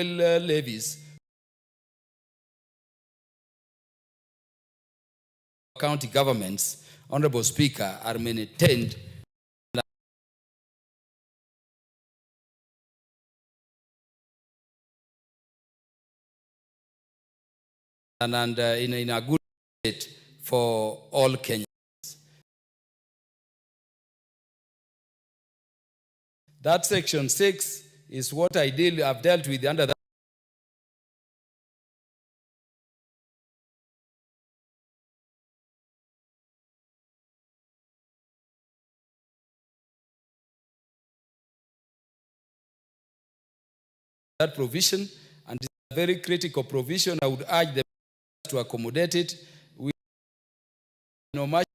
levies county governments, Honorable Speaker, are maintained and in a good state for all Kenyans. That section 6 is what I've dealt with under that. That provision, and it's a very critical provision. I would urge them to accommodate it with no much.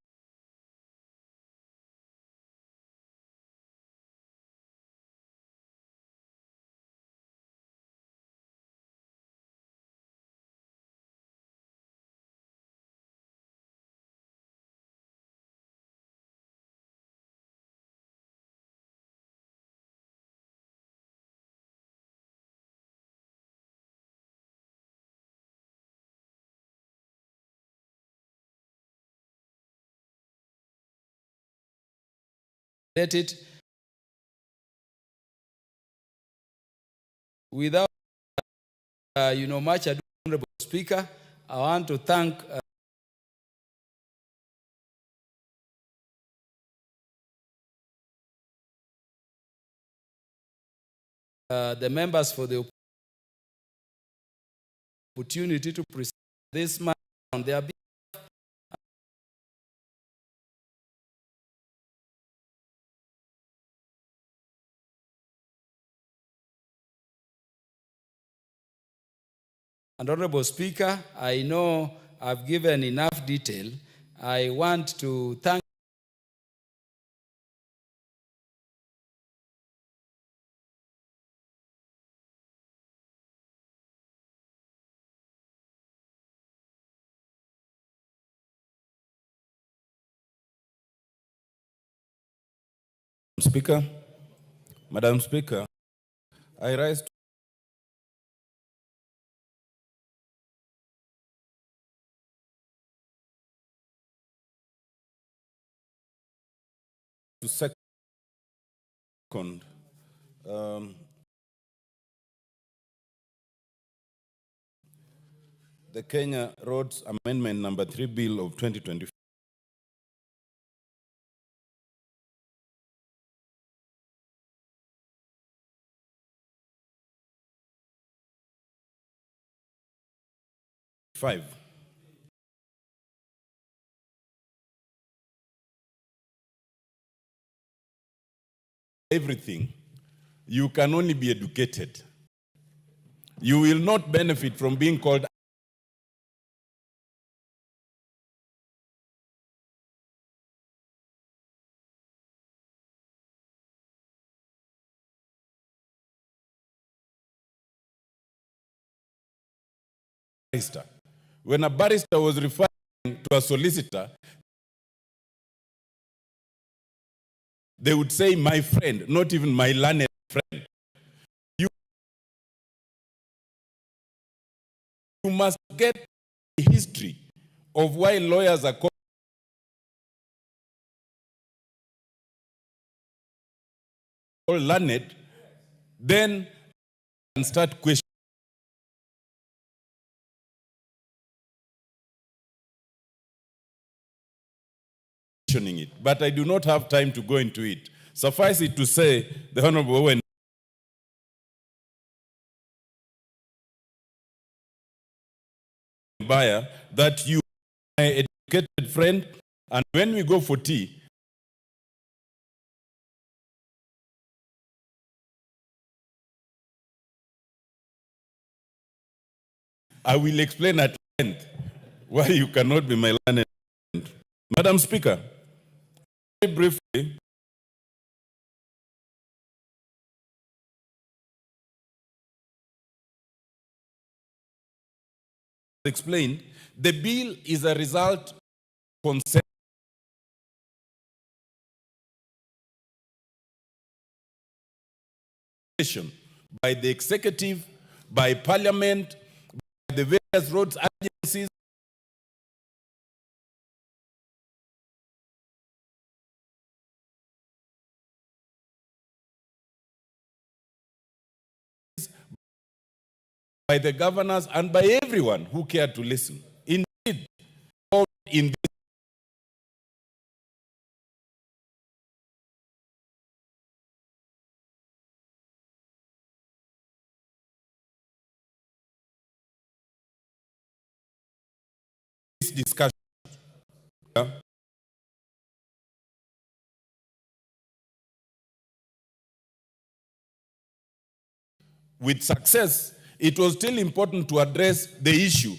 Let it without much ado, Honorable Speaker. I want to thank the members for the opportunity to present this matter on their behalf. And Honorable Speaker, I know I've given enough detail. I want to thank Speaker. Madam Speaker, I rise to second the Kenya Roads Amendment number 3 Bill of 2025. Everything, you can only be educated. You will not benefit from being called barrister. When a barrister was referring to a solicitor, they would say, my friend, not even my learned friend. You must get the history of why lawyers are called learned, then and start questioning it. But I do not have time to go into it. Suffice it to say, the Honorable Owen Buyer, that you are my educated friend, and when we go for tea, I will explain at length why you cannot be my learned friend. Madam Speaker, very briefly, explained, the bill is a result of consent by the executive, by Parliament, by the various roads agencies, by the governors, and by everyone who cared to listen. Indeed, all in this discussion, with success, it was still important to address the issue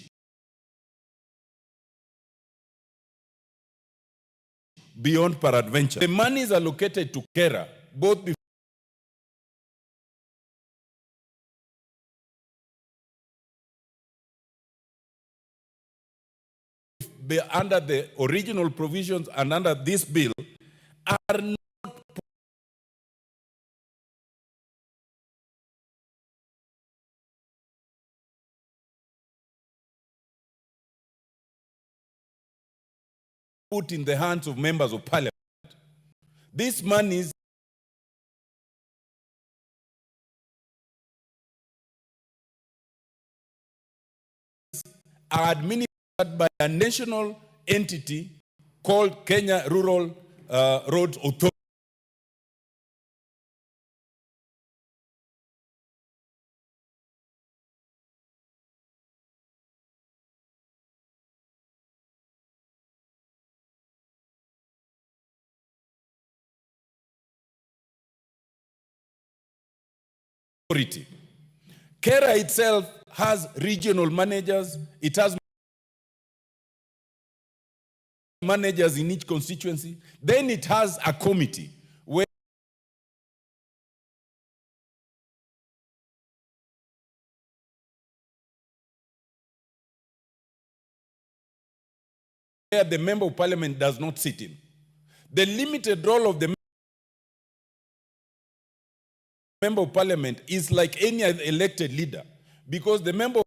beyond peradventure. The money is allocated to Kera, both under the original provisions and under this bill are not put in the hands of members of Parliament. These monies are administered by a national entity called Kenya Rural Roads Authority. Kera itself has regional managers. It has managers in each constituency. Then it has a committee where the member of Parliament does not sit in. The limited role of the member of Parliament is like any elected leader, because the member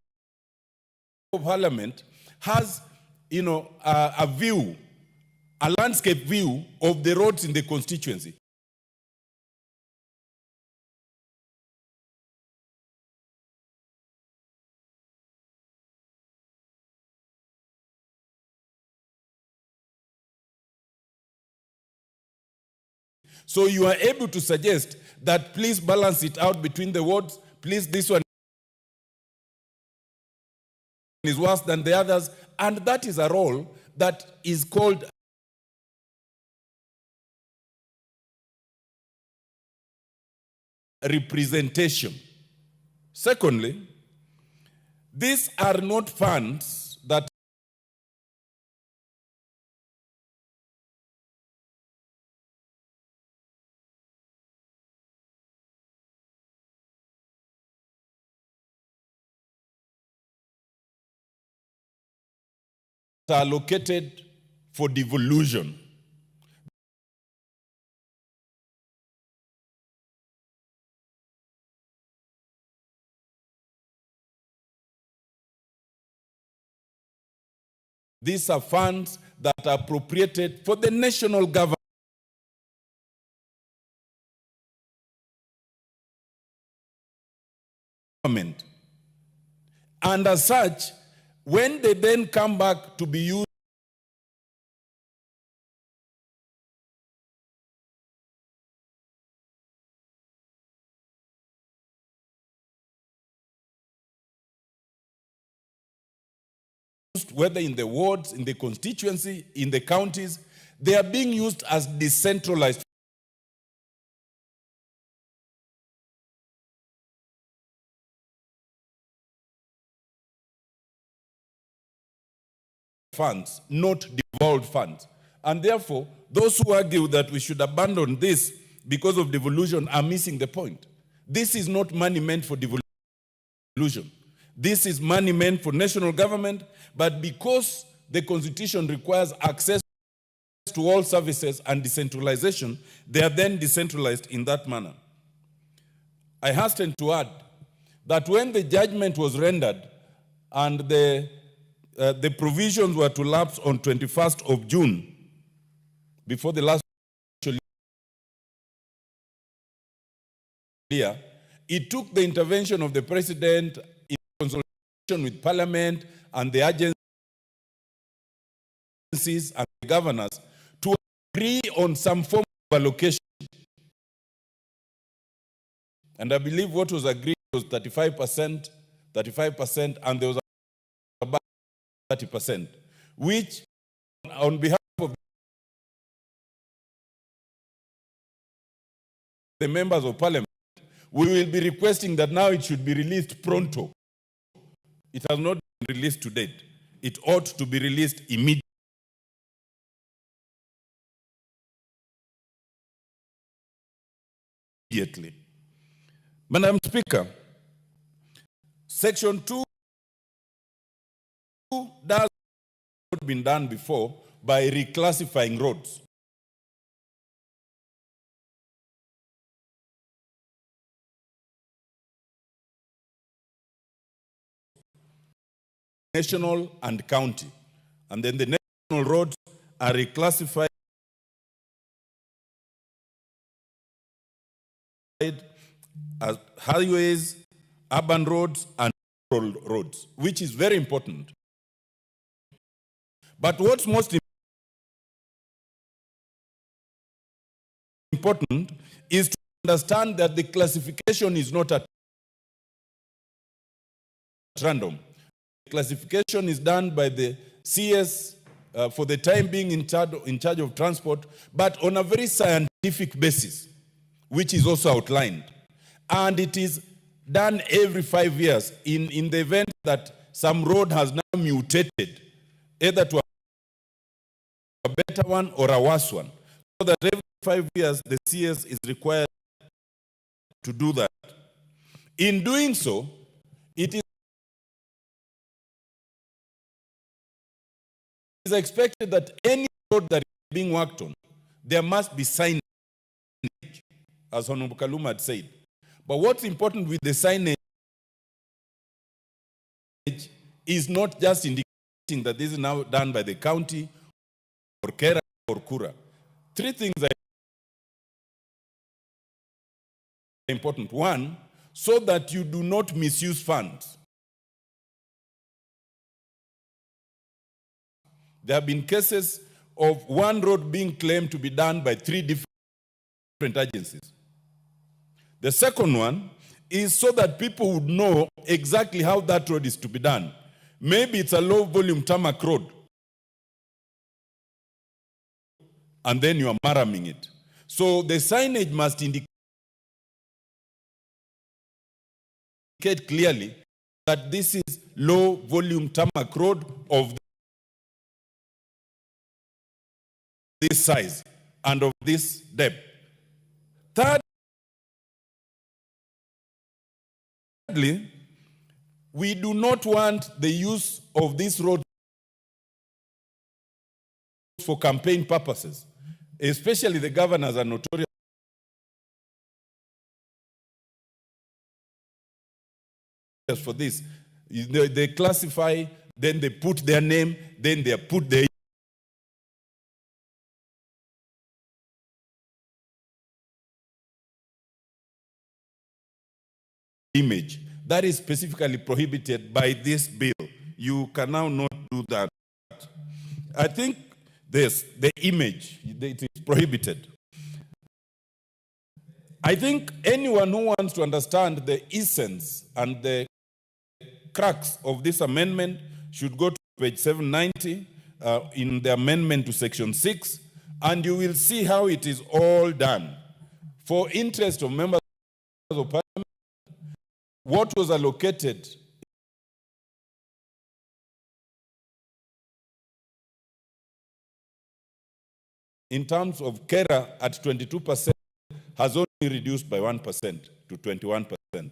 of Parliament has, a view, a landscape view of the roads in the constituency. So you are able to suggest that please balance it out between the wards, please this one is worse than the others, and that is a role that is called representation. Secondly, these are not funds that are allocated for devolution. These are funds that are appropriated for the national government. And as such, when they then come back to be used whether in the wards, in the constituency, in the counties, they are being used as decentralized funds, not devolved funds. And therefore, those who argue that we should abandon this because of devolution are missing the point. This is not money meant for devolution. This is money meant for national government, but because the Constitution requires access to all services and decentralization, they are then decentralized in that manner. I hasten to add that when the judgment was rendered and the provisions were to lapse on 21st of June, before the last year, it took the intervention of the president in consultation with parliament and the agencies and the governors to agree on some form of allocation. And I believe what was agreed was 35%, and there was about 30%, which on behalf of the members of parliament, we will be requesting that now it should be released pronto. It has not been released to date. It ought to be released immediately. Madam Speaker, Section 2 does not been done before by reclassifying roads. National and county. And then the national roads are reclassified as highways, urban roads, and rural roads, which is very important. But what's most important is to understand that the classification is not at random. The classification is done by the CS for the time being in charge of transport, but on a very scientific basis, which is also outlined. And it is done every 5 years in the event that some road has now mutated, either to a better one or a worse one. So that every 5 years, the CS is required to do that. In doing so, it is expected that any road that is being worked on, there must be signage, as Honorable Kaluma had said. But what's important with the signage is not just indicating that this is now done by the county or Kera or Kura. Three things are important. One, so that you do not misuse funds. There have been cases of one road being claimed to be done by 3 different agencies. The second one is so that people would know exactly how that road is to be done. Maybe it's a low-volume tarmac road, and then you are marraming it. So the signage must indicate clearly that this is low-volume tarmac road of this size and of this depth. Thirdly, we do not want the use of this road for campaign purposes. Especially the governors are notorious for this. They classify, then they put their name, then they put their image. That is specifically prohibited by this bill. You can now not do that. I think the image, it is prohibited. I think anyone who wants to understand the essence and the crux of this amendment should go to page 790 in the amendment to section 6, and you will see how it is all done. For interest of members of parliament, what was allocated in terms of Kera at 22% has only reduced by 1% to 21%.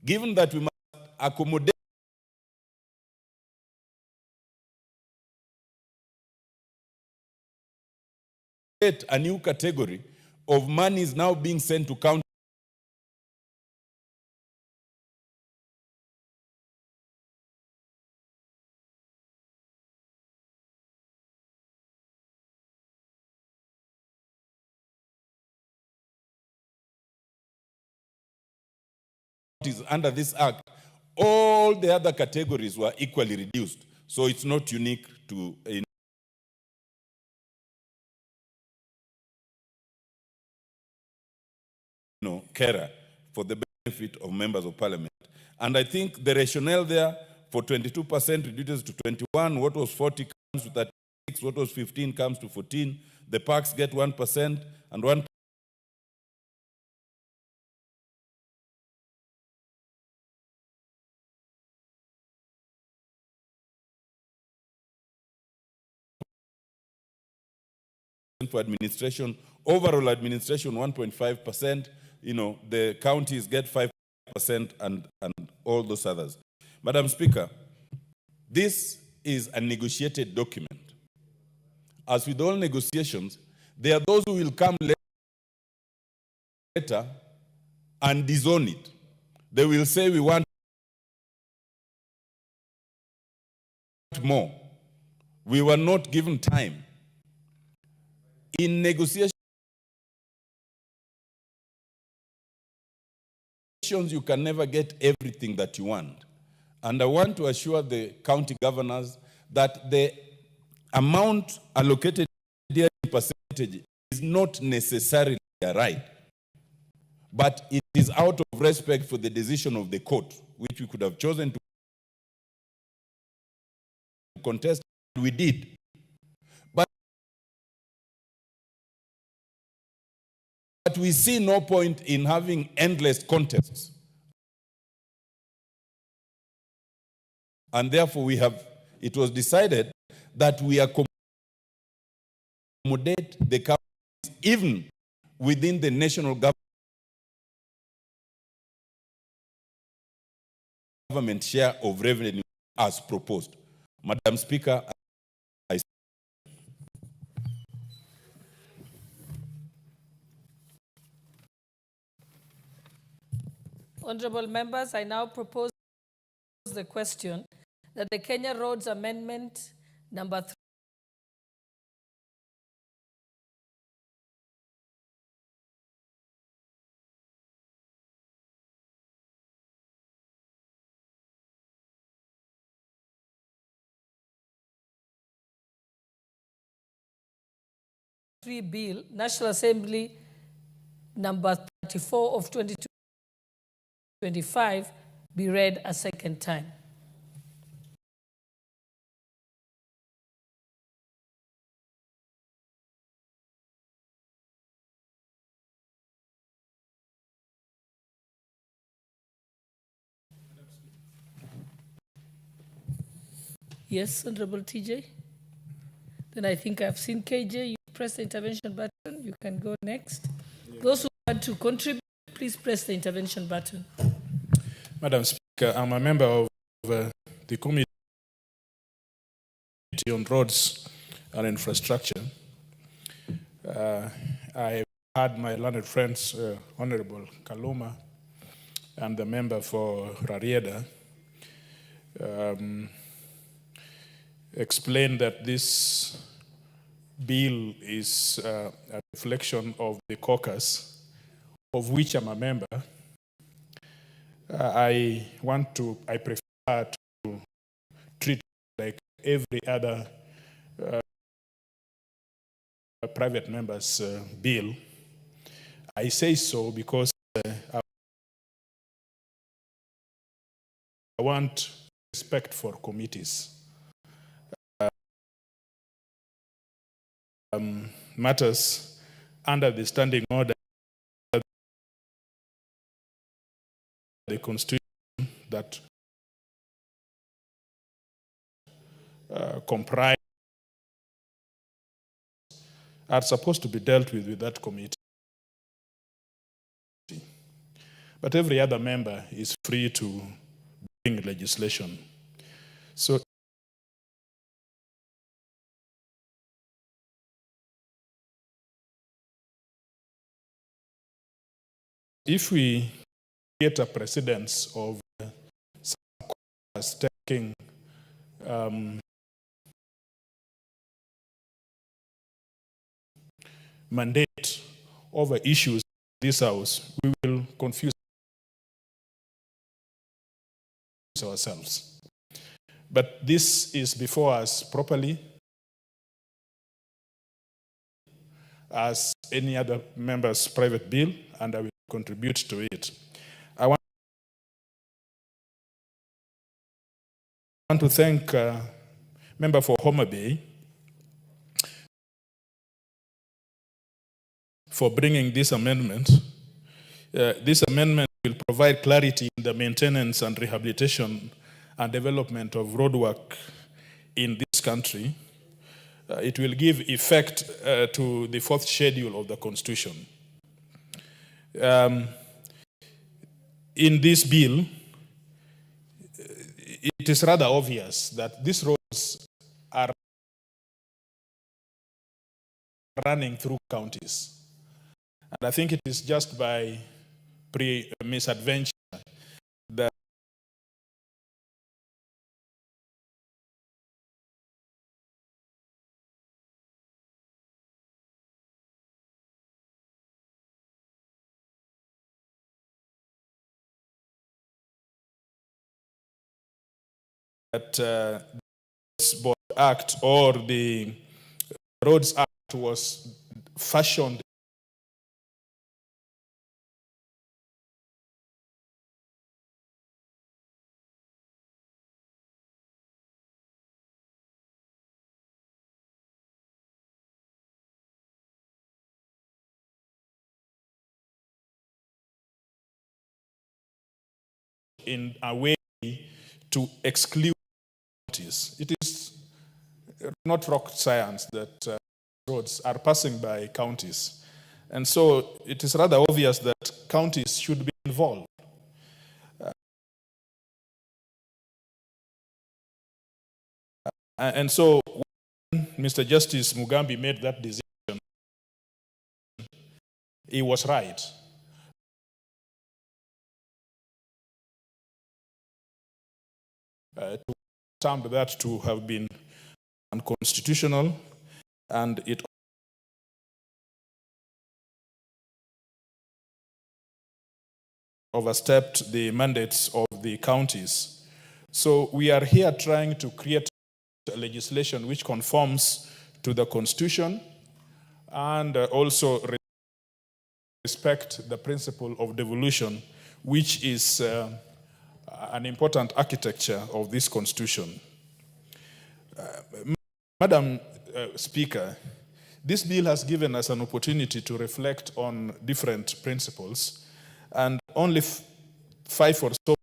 Given that we must accommodate a new category of monies now being sent to county counties under this act, all the other categories were equally reduced. So it's not unique to Kera for the benefit of members of parliament. And I think the rationale there for 22% reduces to 21, what was 40 comes to 36, what was 15 comes to 14, the parks get 1% and 1% for administration, overall administration 1.5%, the counties get 5% and all those others. Madam Speaker, this is a negotiated document. As with all negotiations, there are those who will come later and disown it. They will say we want more. We were not given time. In negotiations, you can never get everything that you want. And I want to assure the county governors that the amount allocated here in percentage is not necessarily a right, but it is out of respect for the decision of the court, which we could have chosen to contest, and we did. But we see no point in having endless contests. And therefore it was decided that we accommodate the counties even within the national government share of revenue as proposed. Madam Speaker, Honorable members, I now propose the question that the Kenya Roads Amendment number 3 Bill, National Assembly number 34 of 2025 be read a second time. Yes, Honorable TJ. Then I think I've seen KJ. You press the intervention button. You can go next. Yeah. Those who want to contribute, please press the intervention button. Madam Speaker, I'm a member of the Committee on Roads and Infrastructure. I had my learned friends, Honorable Kaluma, and the member for Rarieda, explain that this bill is a reflection of the caucus, of which I'm a member. I prefer to treat it like every other private member's bill. I say so because I want respect for committees. Matters under the standing order, the Constitution that comprise are supposed to be dealt with that committee. But every other member is free to bring legislation. So if we get a precedence of some caucus taking mandate over issues in this House, we will confuse ourselves. But this is before us properly as any other member's private bill, and I will contribute to it. I want to thank member for Homa Bay for bringing this amendment. This amendment will provide clarity in the maintenance and rehabilitation and development of roadwork in this country. It will give effect to the fourth schedule of the Constitution. In this bill, it is rather obvious that these roads are running through counties. And I think it is just by misadventure that this Board Act or the Roads Act was fashioned in a way to exclude counties. It is not rocket science that roads are passing by counties. And so it is rather obvious that counties should be involved. And so when Mr. Justice Mugambi made that decision, he was right. To term that to have been unconstitutional, and it overstepped the mandates of the counties. So we are here trying to create legislation which conforms to the Constitution and also respect the principle of devolution, which is an important architecture of this Constitution. Madam Speaker, this bill has given us an opportunity to reflect on different principles, and only 5 or so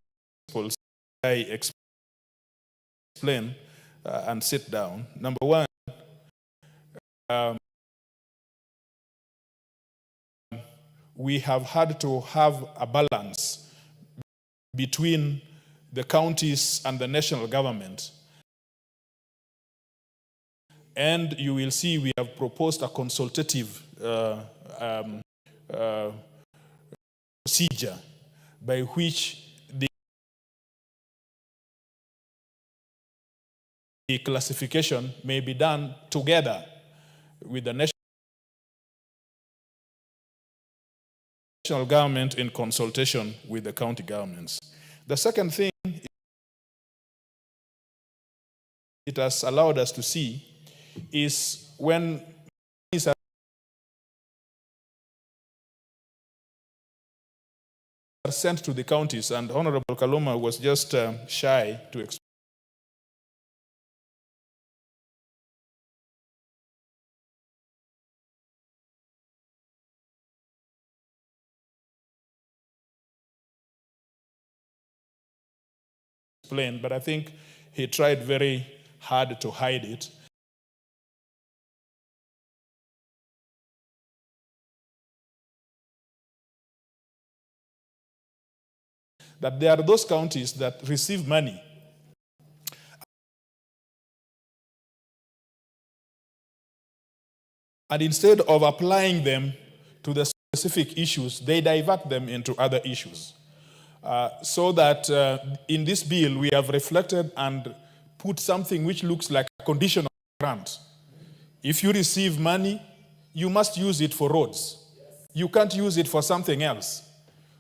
principles I explain and sit down. Number one, we have had to have a balance between the counties and the national government. And you will see we have proposed a consultative procedure by which the classification may be done together with the national government in consultation with the county governments. The second thing it has allowed us to see is when these are sent to the counties, and Honorable Kaluma was just shy to explain, but I think he tried very hard to hide it. That there are those counties that receive money and instead of applying them to the specific issues, they divert them into other issues. So that in this bill, we have reflected and put something which looks like a conditional grant. If you receive money, you must use it for roads. You can't use it for something else.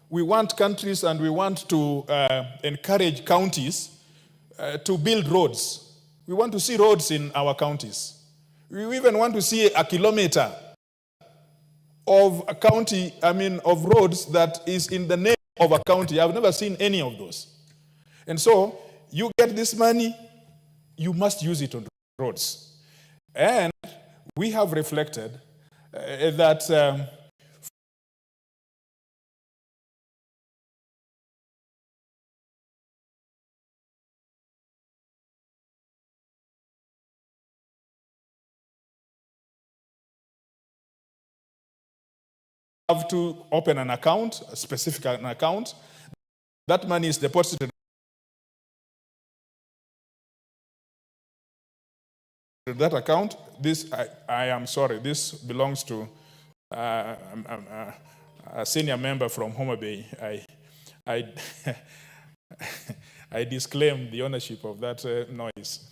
we want countries and we want to encourage counties to build roads. We want to see roads in our counties. We even want to see a kilometer of a county, of roads that is in the name of a county. I've never seen any of those. And so, you get this money, you must use it on roads. And we have reflected that have to open an account, a specific account. That money is deposited in that account. This, I am sorry, this belongs to a senior member from Homa Bay. I disclaim the ownership of that noise.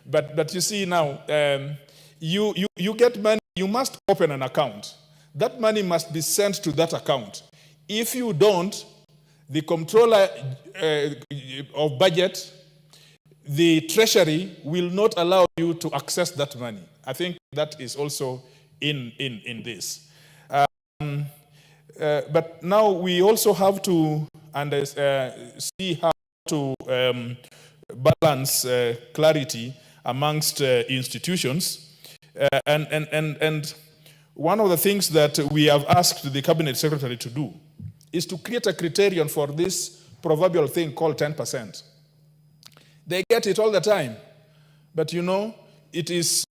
but you see now, you get money, you must open an account. That money must be sent to that account. If you don't, the comptroller of budget, the treasury will not allow you to access that money. I think that is also in this. But now we also have to see how to balance clarity amongst institutions. And one of the things that we have asked the Cabinet Secretary to do is to create a criterion for this proverbial thing called 10%. They get it all the time. But it is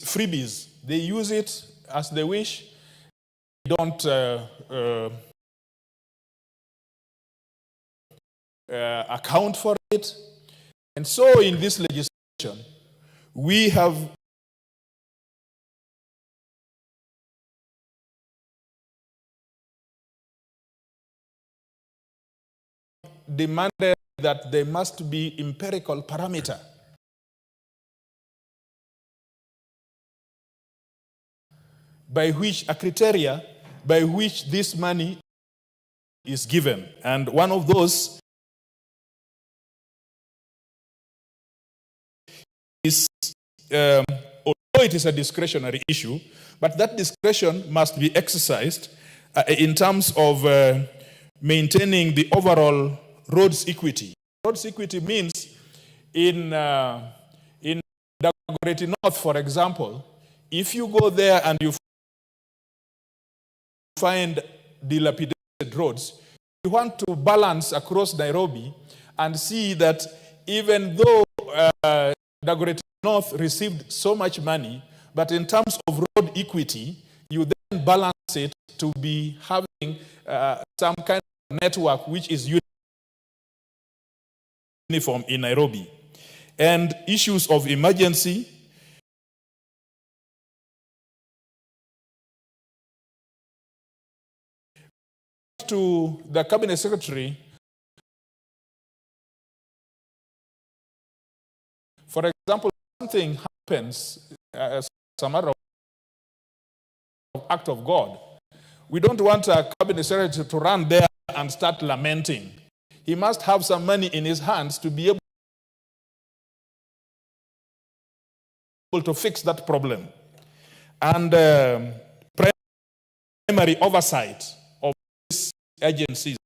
freebies. They use it as they wish. They don't account for it. And so in this legislation, we have demanded that there must be empirical parameter by which a criteria by which this money is given. And one of those is, although it is a discretionary issue, but that discretion must be exercised in terms of maintaining the overall roads equity. Roads equity means in Dagoretti North, for example, if you go there and you find dilapidated roads, you want to balance across Nairobi and see that even though Dagoretti North received so much money, but in terms of road equity, you then balance it to be having some kind of network which is uniform in Nairobi. And issues of emergency, to the cabinet secretary, for example, something happens as a matter of act of God, we don't want a cabinet secretary to run there and start lamenting. He must have some money in his hands to be able to fix that problem. And primary oversight of these agencies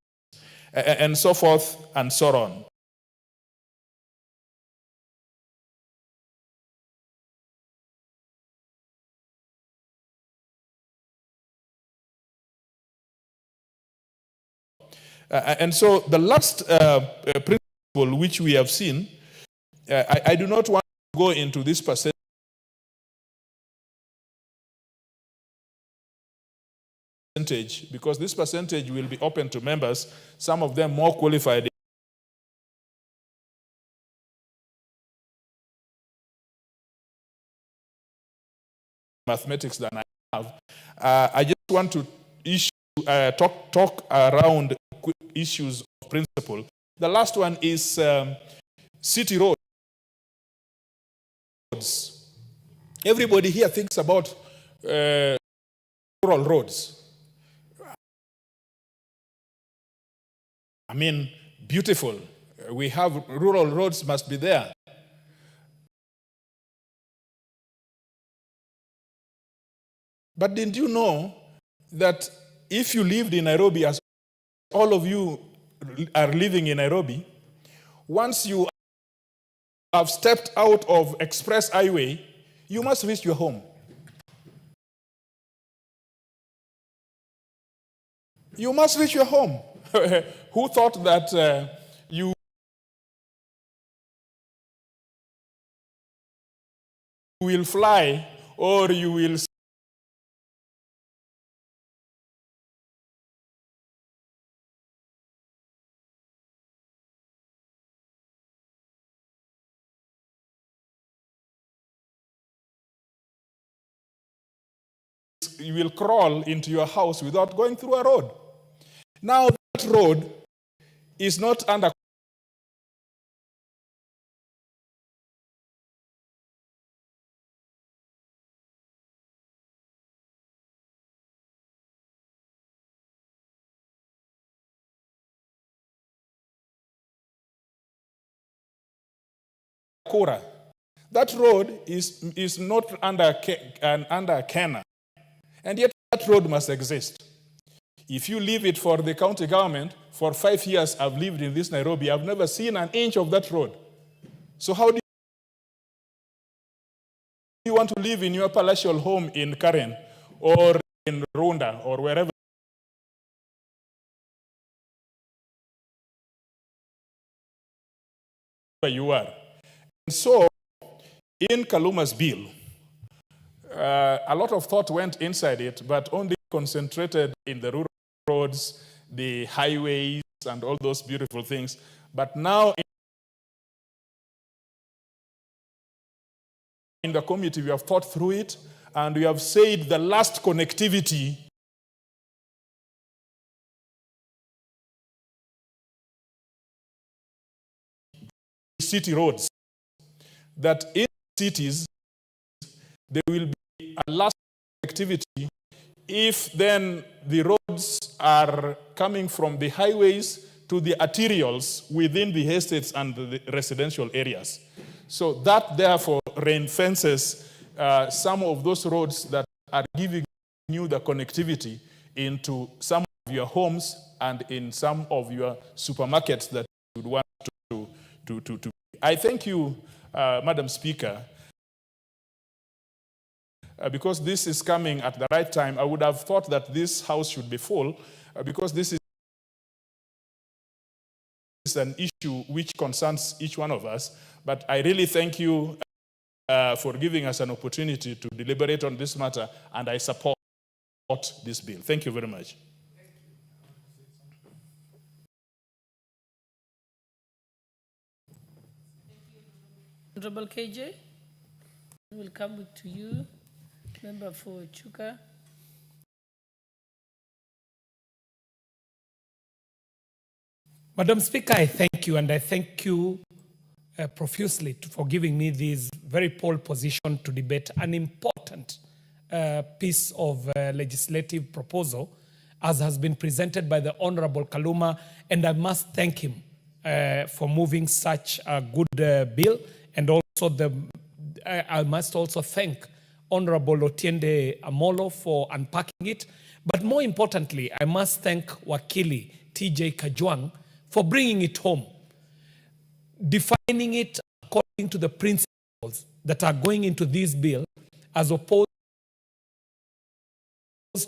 and so forth and so on. And so the last principle which we have seen, I do not want to go into this percentage because this percentage will be open to members, some of them more qualified in mathematics than I have. I just want to talk around issues of principle. The last one is city roads. Everybody here thinks about rural roads. I mean, beautiful. We have rural roads must be there. But didn't you know that if you lived in Nairobi, as all of you are living in Nairobi, once you have stepped out of Express Highway, you must reach your home. You must reach your home. Who thought that you will fly or you will crawl into your house without going through a road? Now that road is not under Kura. That road is not under Kenya, and yet that road must exist. If you leave it for the county government, for 5 years I've lived in this Nairobi, I've never seen an inch of that road. So how do you want to live in your palatial home in Karen or in Runda or wherever you are? And so in Kaluma's bill, a lot of thought went inside it, but only concentrated in the rural roads, the highways, and all those beautiful things. But now in the committee, we have thought through it, and we have said the last connectivity city roads, that in cities, there will be a last connectivity if then the roads are coming from the highways to the arterials within the estates and the residential areas. So that therefore ring-fences some of those roads that are giving you the connectivity into some of your homes and in some of your supermarkets that you would want to. I thank you, Madam Speaker, because this is coming at the right time. I would have thought that this house should be full because this is an issue which concerns each one of us. But I really thank you for giving us an opportunity to deliberate on this matter, and I support this bill. Thank you very much. Honorable KJ, we'll come to you. Member for Chuka. Madam Speaker, I thank you, and I thank you profusely for giving me this very pole position to debate an important piece of legislative proposal as has been presented by the Honorable Kaluma, and I must thank him for moving such a good bill, and also I must also thank Honorable Otiende Amolo for unpacking it, but more importantly, I must thank Wakili TJ Kajwang for bringing it home, defining it according to the principles that are going into this bill, as opposed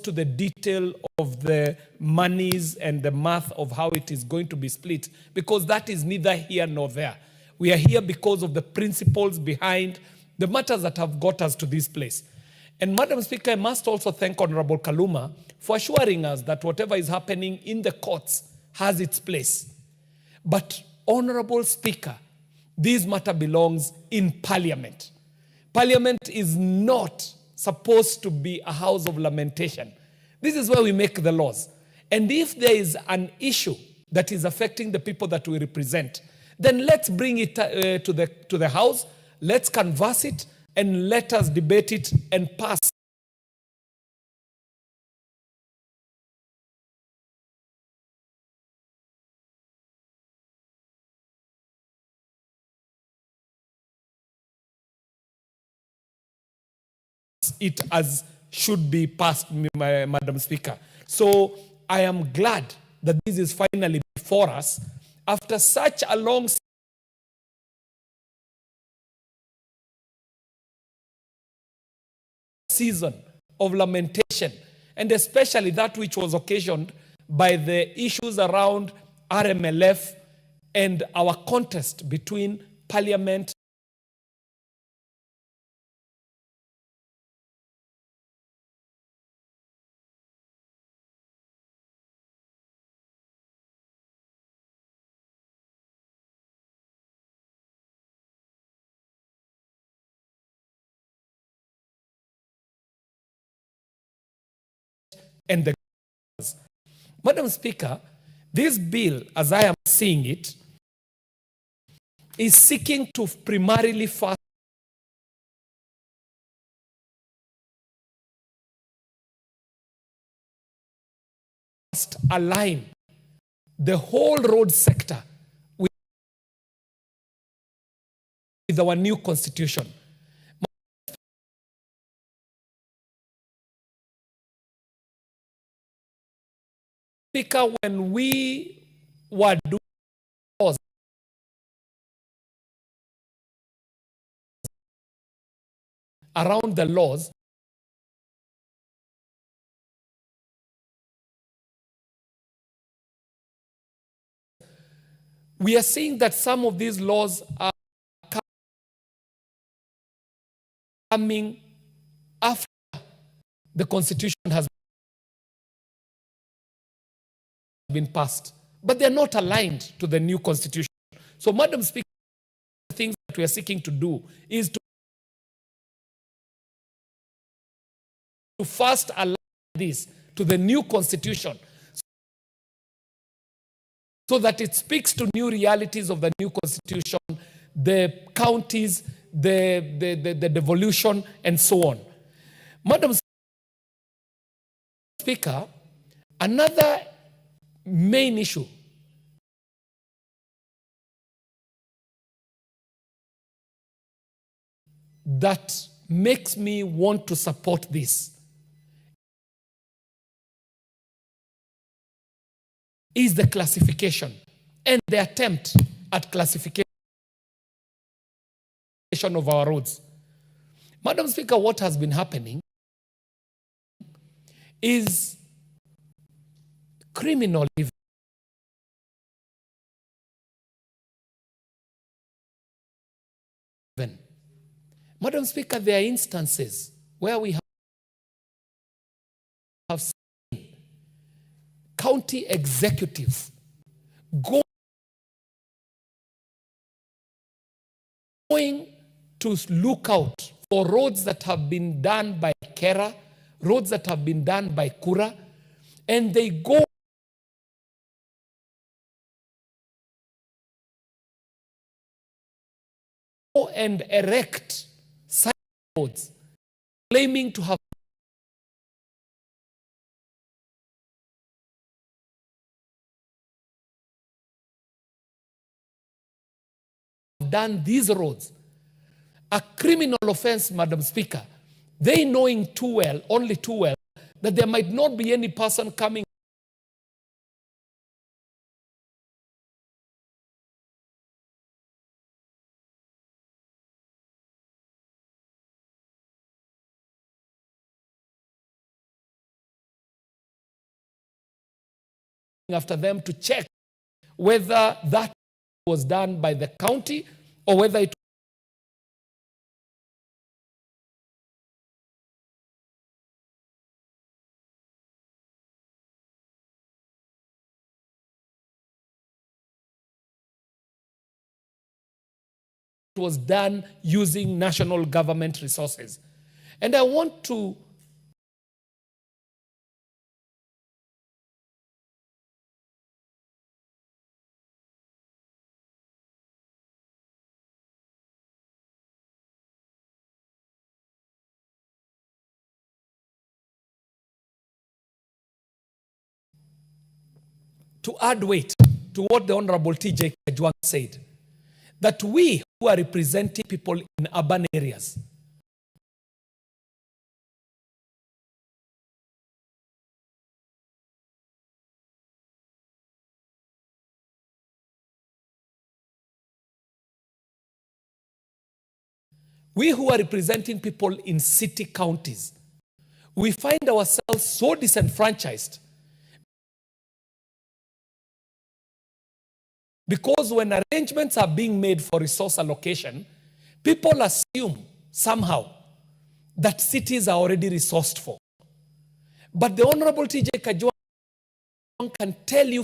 to the detail of the monies and the math of how it is going to be split, because that is neither here nor there. We are here because of the principles behind the matters that have got us to this place. And Madam Speaker, I must also thank Honorable Kaluma for assuring us that whatever is happening in the courts has its place. But Honorable Speaker, this matter belongs in Parliament. Parliament is not supposed to be a house of lamentation. This is where we make the laws. And if there is an issue that is affecting the people that we represent, then let's bring it to the House, let's canvass it, and let us debate it and pass it as should be passed, Madam Speaker. So I am glad that this is finally before us after such a long season of lamentation, and especially that which was occasioned by the issues around RMLF and our contest between Parliament and the governors. Madam Speaker, this bill, as I am seeing it, is seeking to primarily first align the whole road sector with our new constitution. Speaker, when we were doing laws around the laws, we are seeing that some of these laws are coming after the constitution has been passed, but they're not aligned to the new constitution. So, Madam Speaker, the things that we are seeking to do is to first align this to the new constitution so that it speaks to new realities of the new constitution, the counties, the devolution, and so on. Madam Speaker, another main issue that makes me want to support this is the classification and the attempt at classification of our roads. Madam Speaker, what has been happening is criminal event. Madam Speaker, there are instances where we have seen county executives going to look out for roads that have been done by Kera, roads that have been done by Kura, and they go and erect signboards claiming to have done these roads a criminal offense, Madam Speaker, they knowing too well, only too well, that there might not be any person coming after them to check whether that was done by the county or whether it was done using national government resources. And I want to add weight to what the Honorable TJ Kajwang said, that we who are representing people in urban areas in city counties, we find ourselves so disenfranchised because when arrangements are being made for resource allocation, people assume somehow that cities are already resourced for. But the Honorable TJ Kajwang can tell you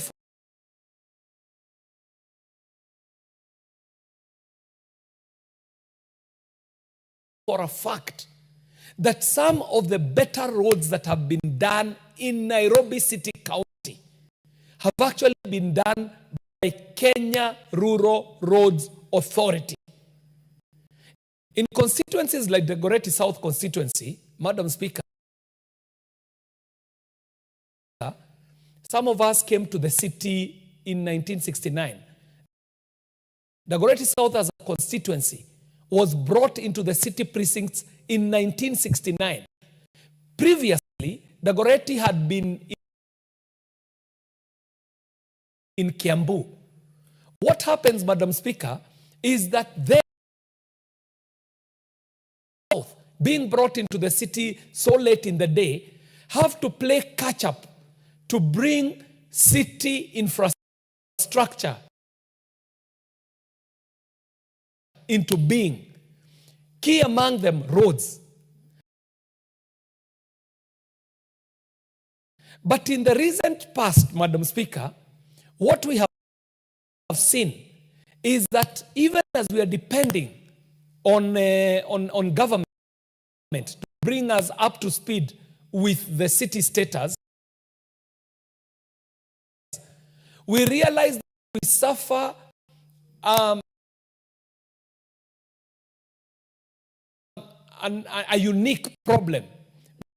for a fact that some of the better roads that have been done in Nairobi City County have actually been done by Kenya Rural Roads Authority. In constituencies like the Dagoretti South constituency, Madam Speaker, some of us came to the city in 1969. Dagoretti South as a constituency was brought into the city precincts in 1969. Previously, Dagoretti had been in Kiambu. What happens, Madam Speaker, is that they being brought into the city so late in the day have to play catch up to bring city infrastructure into being. Key among them, roads. But in the recent past, Madam Speaker, what we have seen is that even as we are depending on government to bring us up to speed with the city status, we realize that we suffer a unique problem.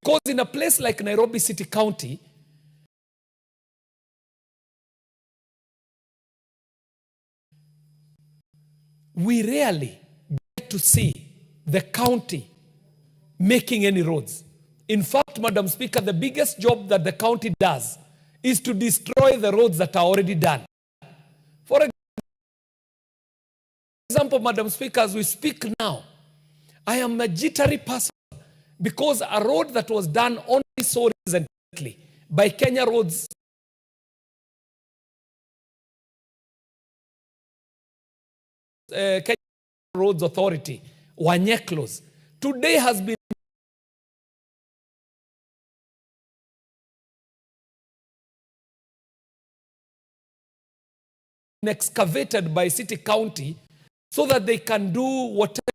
Because in a place like Nairobi City County, we rarely get to see the county making any roads. In fact, Madam Speaker, the biggest job that the county does is to destroy the roads that are already done. For example, Madam Speaker, as we speak now, I am a jittery person because a road that was done only so recently by Kenya Roads Kenya Roads Authority, Wanyeklos, today has been excavated by City County so that they can do whatever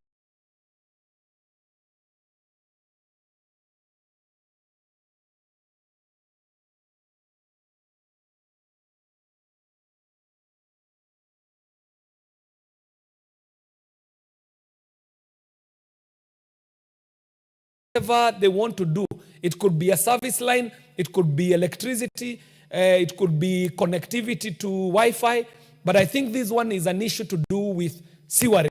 whatever they want to do. It could be a service line, it could be electricity, it could be connectivity to Wi-Fi, but I think this one is an issue to do with sewerage.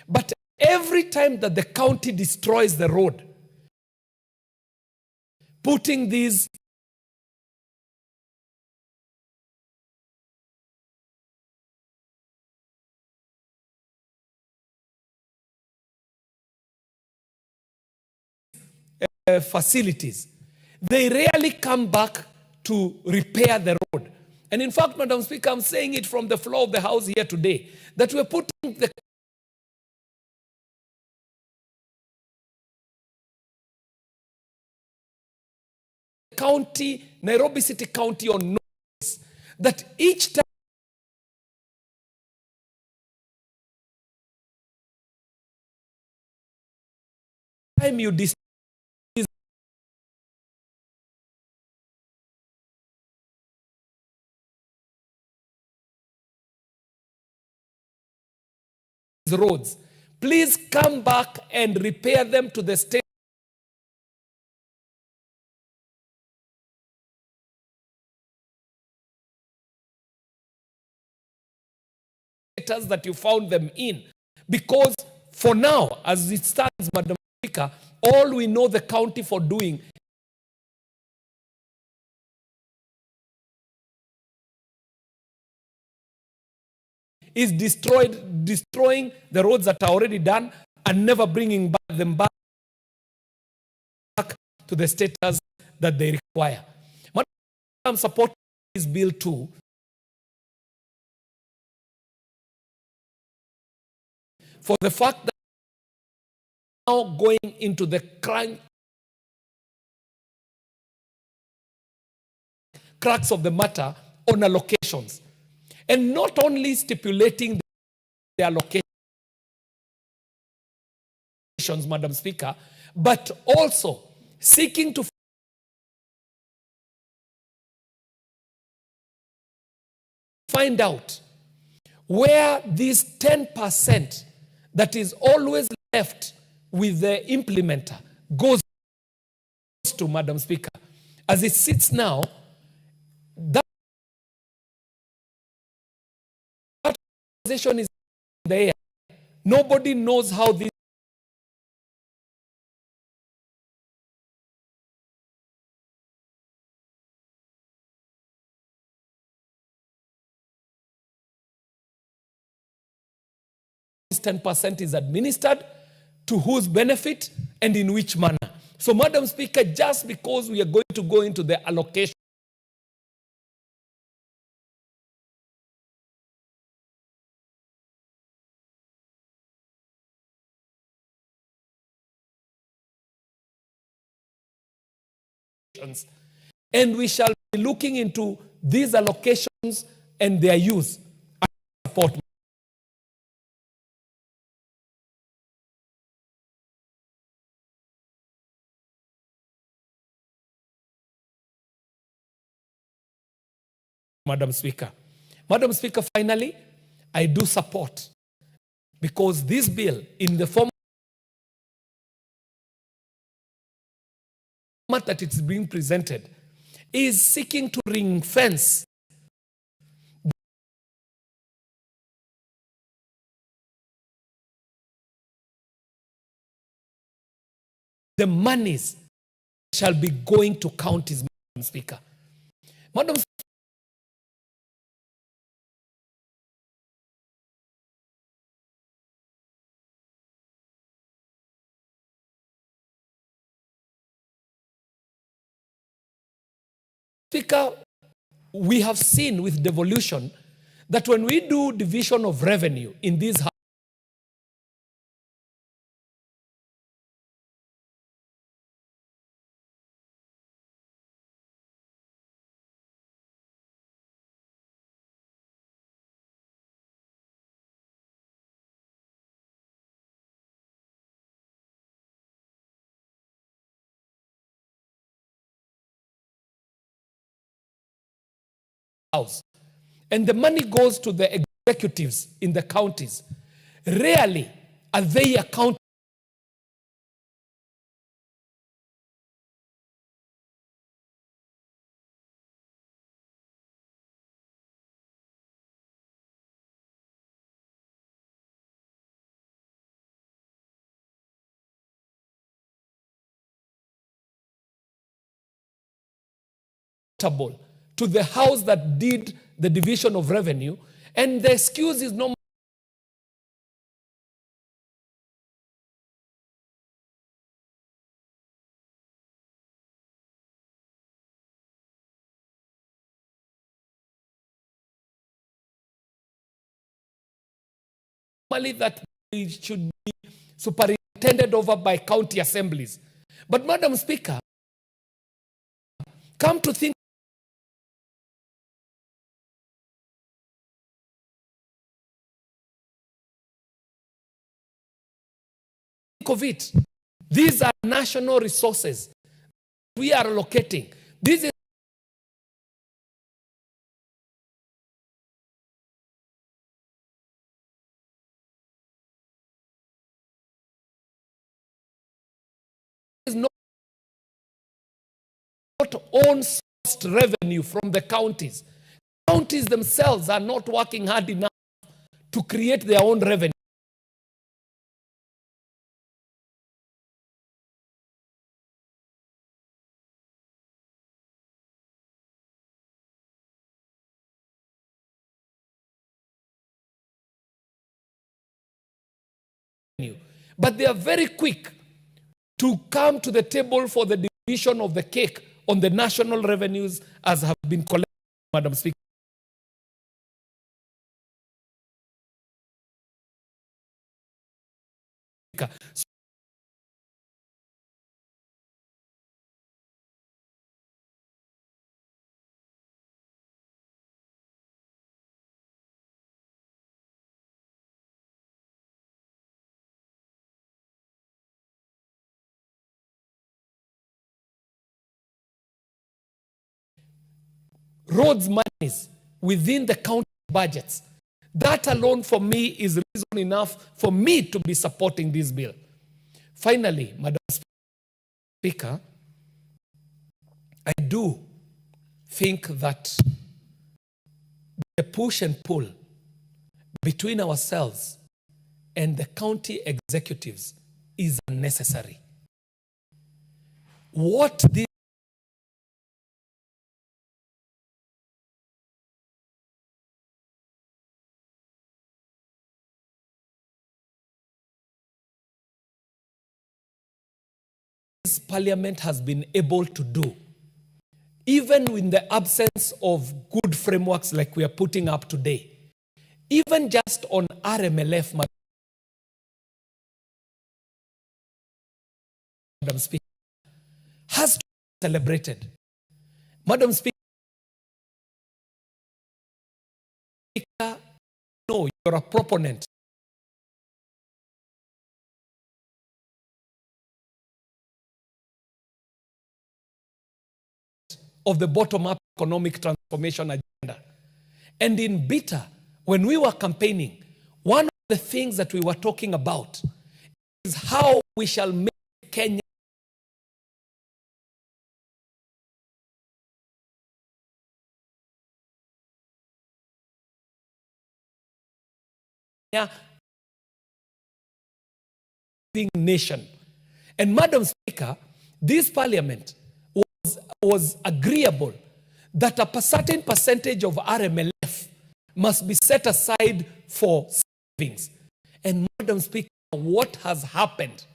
But every time that the county destroys the road, putting these facilities, they rarely come back to repair the road. And in fact, Madam Speaker, I'm saying it from the floor of the House here today, that we're putting the county, Nairobi City County, on notice that each time you destroy roads, please come back and repair them to the state that you found them in. Because for now, as it stands, Madam Speaker, all we know the county for doing is destroying the roads that are already done and never bringing them back to the status that they require. I'm supporting this bill too, for the fact that now going into the cracks of the matter on allocations, and not only stipulating the allocations, Madam Speaker, but also seeking to find out where this 10% that is always left with the implementer goes to, Madam Speaker. As it sits now, that organization is in the air. Nobody knows how this this 10% is administered, to whose benefit, and in which manner. So, Madam Speaker, just because we are going to go into the allocation and we shall be looking into these allocations and their use, I support. Madam Speaker. Madam Speaker, finally, I do support, because this bill, in the form that it's being presented, is seeking to ring fence the monies shall be going to counties, Madam Speaker. Madam Speaker, we have seen with devolution that when we do division of revenue in these houses, and the money goes to the executives in the counties, rarely are they accountable accountable to the house that did the division of revenue, and the excuse is normally that it should be superintended over by county assemblies. But Madam Speaker, come to think of it, these are national resources we are allocating. This is not own-sourced revenue from the counties. Counties themselves are not working hard enough to create their own revenue. But they are very quick to come to the table for the division of the cake on the national revenues as have been collected, Madam Speaker. Roads monies within the county budgets. That alone for me is reason enough for me to be supporting this bill. Finally, Madam Speaker, I do think that the push and pull between ourselves and the county executives is unnecessary. What this Parliament has been able to do, even in the absence of good frameworks like we are putting up today, even just on RMLF, Madam Speaker, has to be celebrated. Madam Speaker, no, you're a proponent of the bottom-up economic transformation agenda. And in Bita, when we were campaigning, one of the things that we were talking about is how we shall make Kenya nation. And Madam Speaker, this Parliament was agreeable that a certain percentage of RMLF must be set aside for savings. And Madam Speaker, what has happened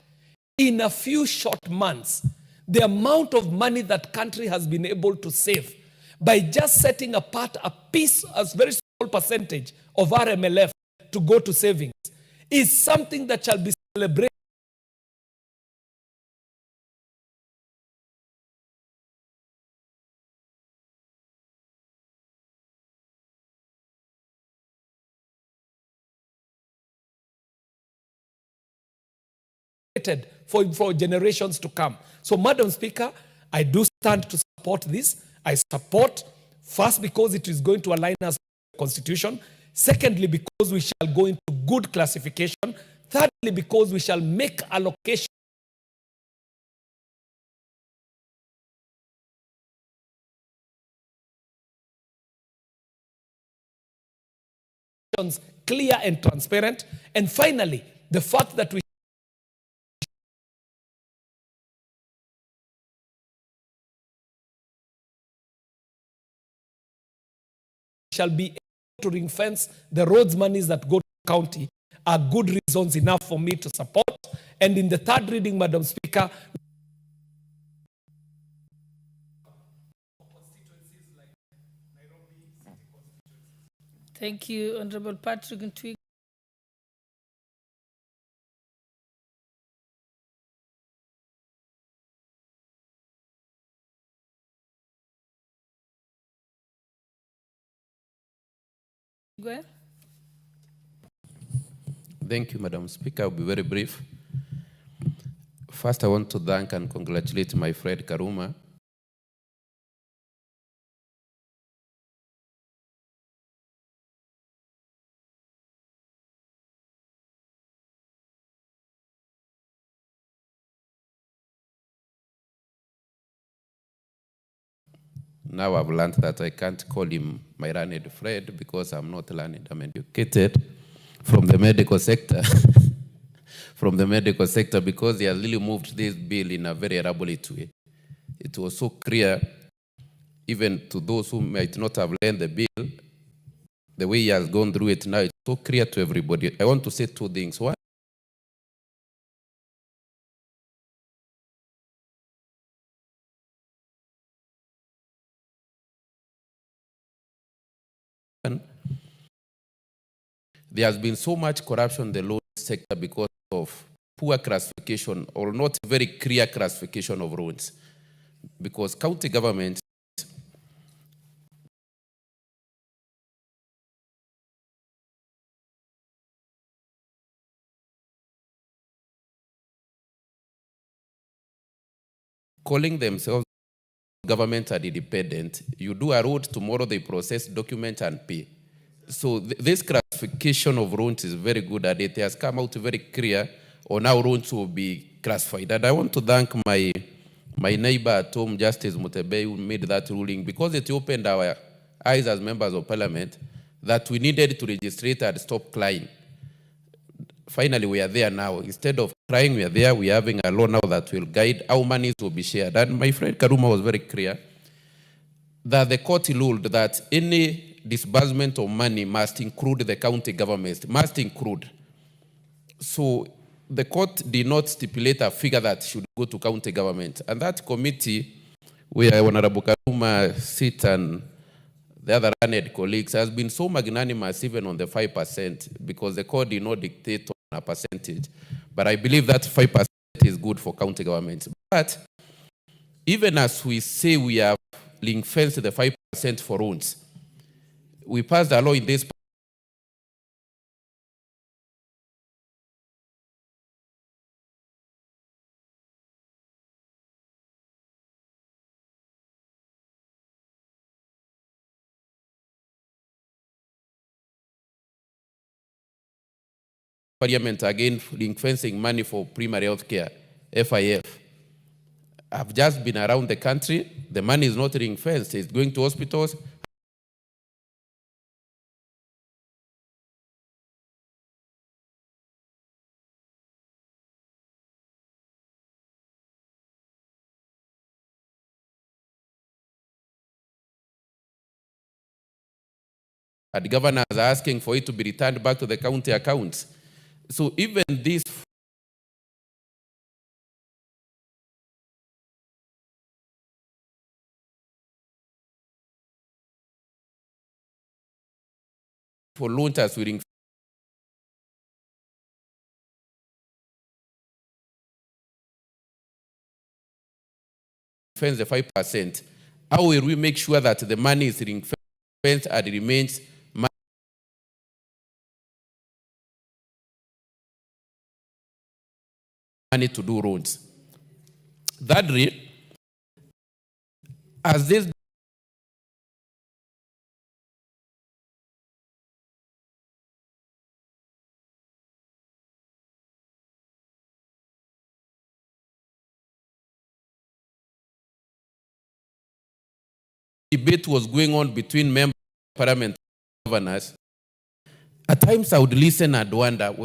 in a few short months, the amount of money that country has been able to save by just setting apart a piece, a very small percentage of RMLF to go to savings, is something that shall be celebrated. For generations to come. So, Madam Speaker, I do stand to support this. I support, first, because it is going to align us with the Constitution. Secondly, because we shall go into good classification. Thirdly, because we shall make allocations clear and transparent. And finally, the fact that we shall be able to ring fence the roads monies that go to the county are good reasons enough for me to support. And in the third reading, Madam Speaker, Thank you, Honorable Patrick Ntwig. Thank you, Madam Speaker. I'll be very brief. First, I want to thank and congratulate my friend Karuma. Now I've learned that I can't call him my learned friend because I'm not learned, I'm educated from the medical sector. From the medical sector, because he has really moved this bill in a very elaborate way. It was so clear, even to those who might not have learned the bill, the way he has gone through it now, it's so clear to everybody. I want to say two things. One, there has been so much corruption in the loan sector because of poor classification or not very clear classification of roads. Because county governments calling themselves government are independent, you do a road, tomorrow they process documents and pay. So this classification of roads is very good at it. It has come out very clear on how roads will be classified. And I want to thank my neighbor at home, Justice Mutebe, who made that ruling, because it opened our eyes as members of parliament that we needed to register and stop crying. Finally, we are there now. Instead of crying, we are there. We are having a law now that will guide how monies will be shared. And my friend Karuma was very clear that the court ruled that any disbursement of money must include the county government, must include. So the court did not stipulate a figure that should go to county government. And that committee, where Honorable Karuma sits and the other learned colleagues, has been so magnanimous even on the 5%, because the court did not dictate on a percentage. But I believe that 5% is good for county governments. But even as we say we have ring-fenced the 5% for roads, we passed a law in this parliament again, ring-fencing money for primary health care, FIF. I've just been around the country. The money is not ring-fenced. It's going to hospitals. And governors are asking for it to be returned back to the county accounts. So even this for launchers will ring-fence the 5%. How will we make sure that the money is ring-fenced and remains money to do roads? Thirdly, as this debate was going on between members of parliament and governors, at times I would listen and wonder,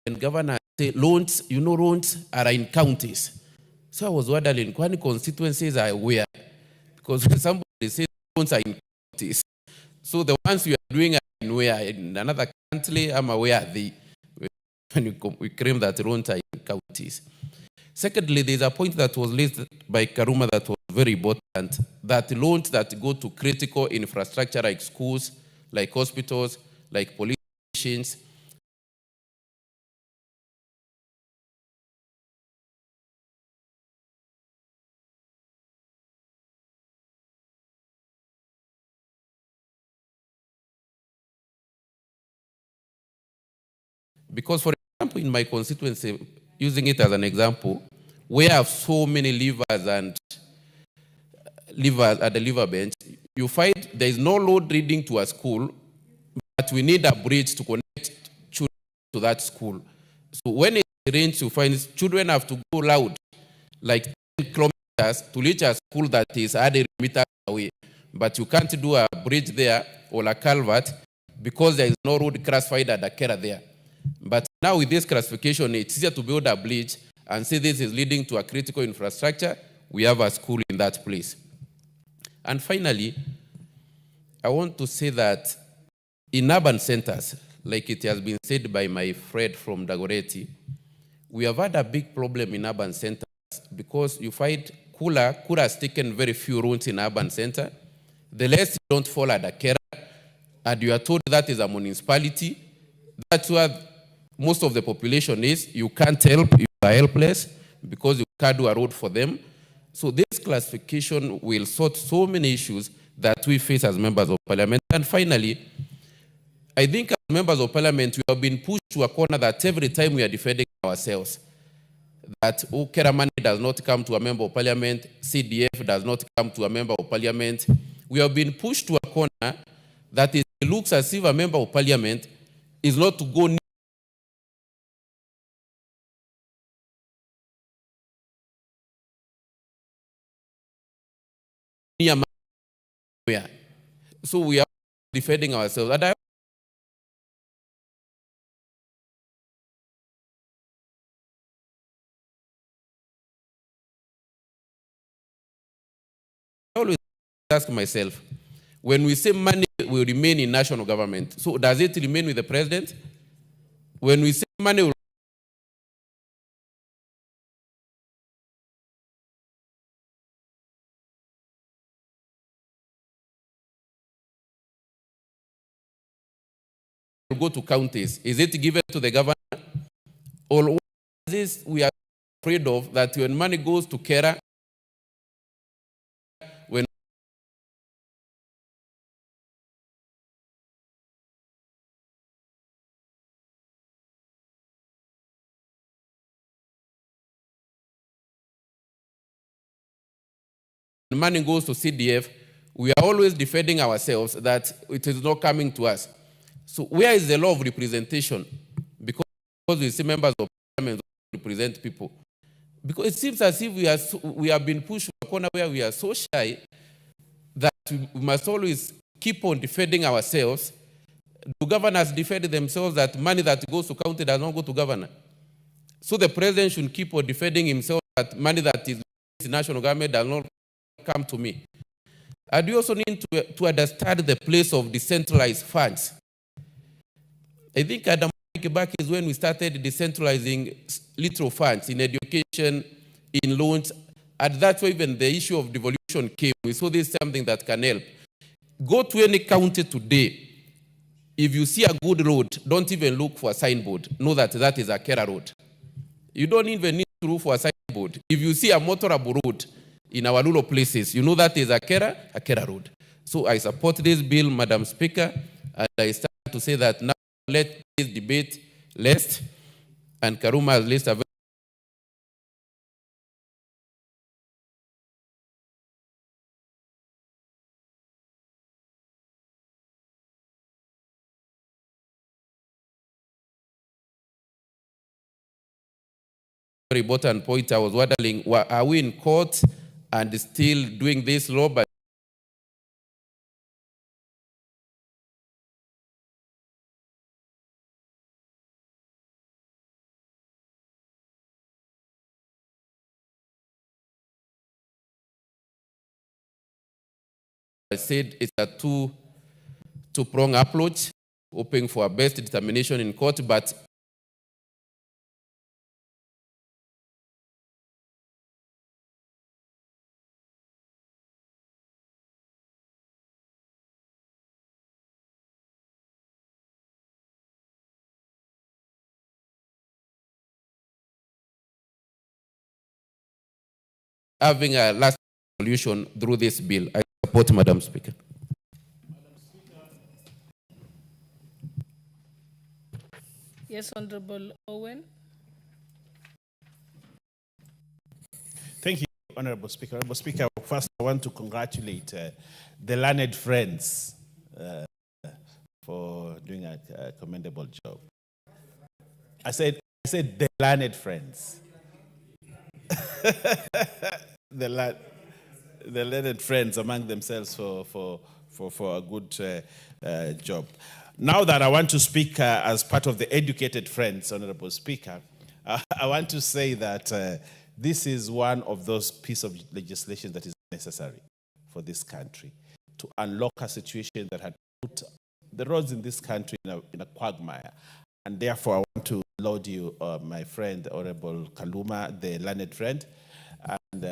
when governors say loans, loans are in counties. So I was wondering, what constituencies are where? Because when somebody says loans are in counties, so the ones you are doing are in where? In another country, I'm aware they, when we claim that loans are in counties. Secondly, there's a point that was raised by Karuma that was very important, that loans that go to critical infrastructure like schools, like hospitals, like police stations, because, for example, in my constituency, using it as an example, we have so many livers and livers at the liver bench, you find there is no road leading to a school, but we need a bridge to connect children to that school. So when it rains, you find children have to go loud, like 10 kilometers to reach a school that is 100 meters away. But you can't do a bridge there or a culvert because there is no road classified at the Kera there. But now with this classification, it's easier to build a bridge and say this is leading to a critical infrastructure. We have a school in that place. And finally, I want to say that in urban centers, like it has been said by my friend from Dagoretti, we have had a big problem in urban centers because you find Kura has taken very few rooms in urban center. The rest don't fall at the Kera, and you are told that is a municipality. That's where most of the population is. You can't help, you are helpless because you can't do a road for them. So this classification will sort so many issues that we face as members of parliament. And finally, I think as members of parliament, we have been pushed to a corner that every time we are defending ourselves, that Kera money does not come to a member of parliament, CDF does not come to a member of parliament. We have been pushed to a corner that it looks as if a member of parliament is not to go near where. So we are defending ourselves. And I always ask myself, when we say money will remain in national government, so does it remain with the president? When we say money will go to counties, is it given to the governor? Or what is this we are afraid of, that when money goes to Kera, when money goes to CDF, we are always defending ourselves that it is not coming to us. So where is the law of representation? Because we see members of parliament represent people. Because it seems as if we have been pushed to a corner where we are so shy that we must always keep on defending ourselves. Do governors defend themselves that money that goes to county does not go to governor? So the president should keep on defending himself that money that is in national government does not come to me. And we also need to understand the place of decentralized funds. I think Adam back is when we started decentralizing little funds in education, in loans, and that's why even the issue of devolution came. We saw this is something that can help. Go to any county today. If you see a good road, don't even look for a signboard. Know that that is a Kera road. You don't even need to look for a signboard. If you see a motorable road in our rural places, you know that is a Kera road. So I support this bill, Madam Speaker, and I start to say that now let this debate last, and Karuma has listed a very important point. I was wondering, are we in court and still doing this law? But I said it's a two-prong approach, hoping for a best determination in court, but having a last solution through this bill. I support, Madam Speaker. Yes, Honorable Owen. Thank you, Honorable Speaker. Honorable Speaker, first I want to congratulate the learned friends for doing a commendable job. I said the learned friends. the learned friends among themselves for a good job. Now that I want to speak as part of the educated friends, Honorable Speaker, I want to say that this is one of those pieces of legislation that is necessary for this country to unlock a situation that had put the roads in this country in a quagmire. And therefore, I want to laud you, my friend, Honorable Kaluma, the learned friend, and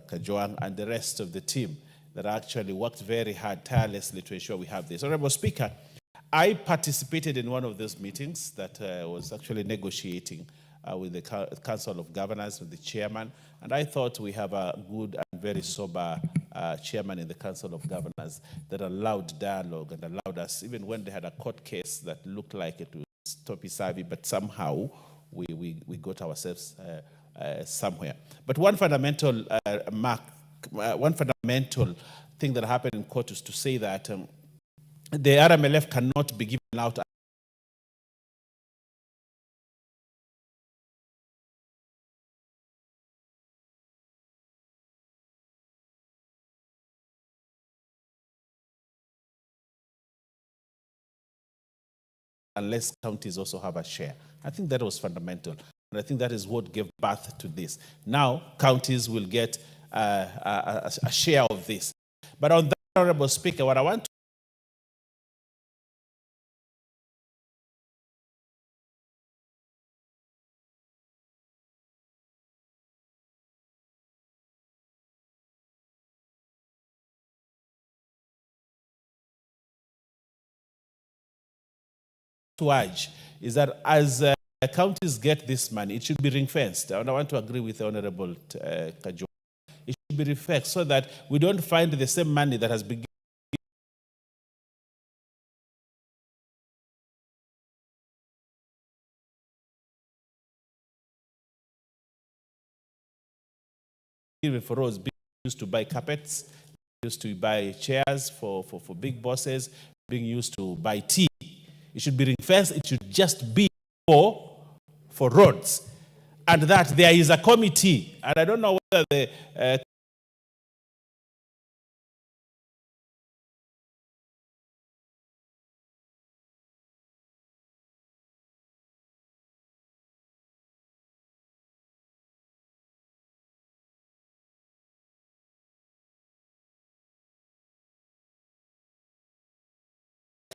Kajoang, and the rest of the team that actually worked very hard, tirelessly to ensure we have this. Honorable Speaker, I participated in one of those meetings that was actually negotiating with the Council of Governors, with the chairman, and I thought we have a good and very sober chairman in the Council of Governors that allowed dialogue and allowed us, even when they had a court case that looked like it was topsy-turvy, but somehow we got ourselves somewhere. But one fundamental thing that happened in court is to say that the RMLF cannot be given out unless counties also have a share. I think that was fundamental. And I think that is what gave birth to this. Now, counties will get a share of this. But on that, Honorable Speaker, what I want to urge is that as counties get this money, it should be ring-fenced. And I want to agree with the Honorable Kajo. It should be ring-fenced so that we don't find the same money that has been given for roads being used to buy carpets, used to buy chairs for big bosses, being used to buy tea. It should be ring-fenced. It should just be for roads. And that there is a committee, and I don't know whether the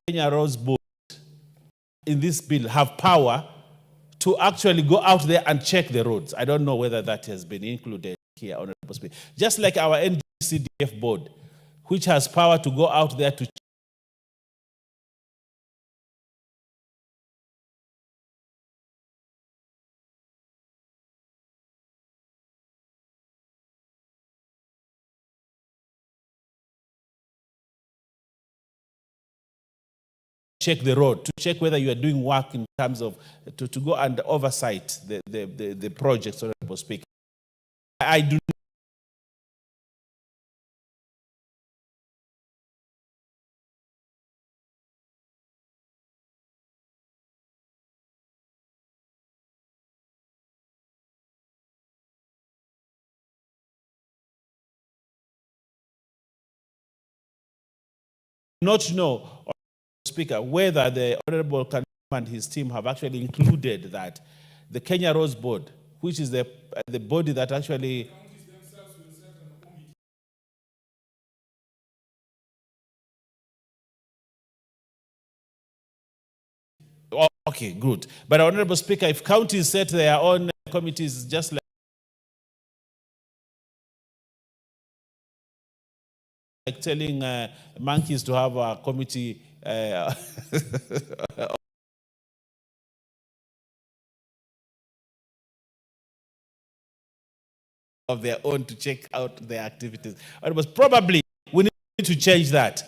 Kenya Roads Board in this bill have power to actually go out there and check the roads. I don't know whether that has been included here, Honorable Speaker. Just like our NGCDF board, which has power to go out there to check the road, to check whether you are doing work in terms of, to go and oversight the projects, Honorable Speaker. I do not know, Speaker, whether the Honorable Kanuma and his team have actually included that the Kenya Roads Board, which is the body that actually Oh, okay, good. But Honorable Speaker, if counties set their own committees, just like telling monkeys to have a committee of their own to check out their activities. It was probably, we need to change that.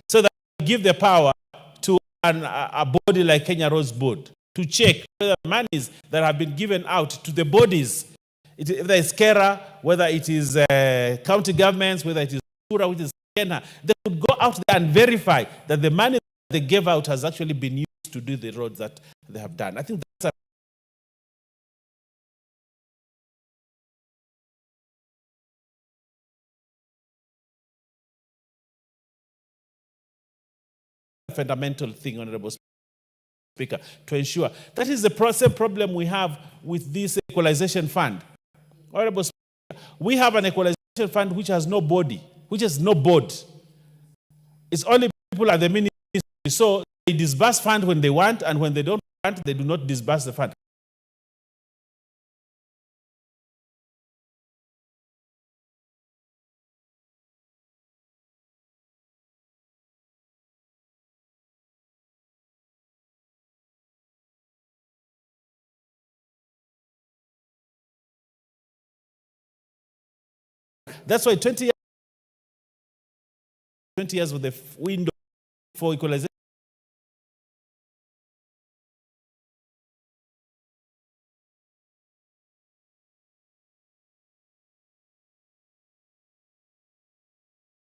So that we give the power to a body like Kenya Roads Board to check whether monies that have been given out to the bodies, whether it's KERA, whether it is county governments, whether it is Kura, which is Kenya, they could go out there and verify that the money they gave out has actually been used to do the roads that they have done. I think that's a fundamental thing, Honorable Speaker, to ensure. That is the same problem we have with this equalization fund. Honorable Speaker, we have an equalization fund which has no body, which has no board. It's only people at the ministry. So they disburse fund when they want, and when they don't want, they do not disburse the fund. That's why 20 years with the window for equalization.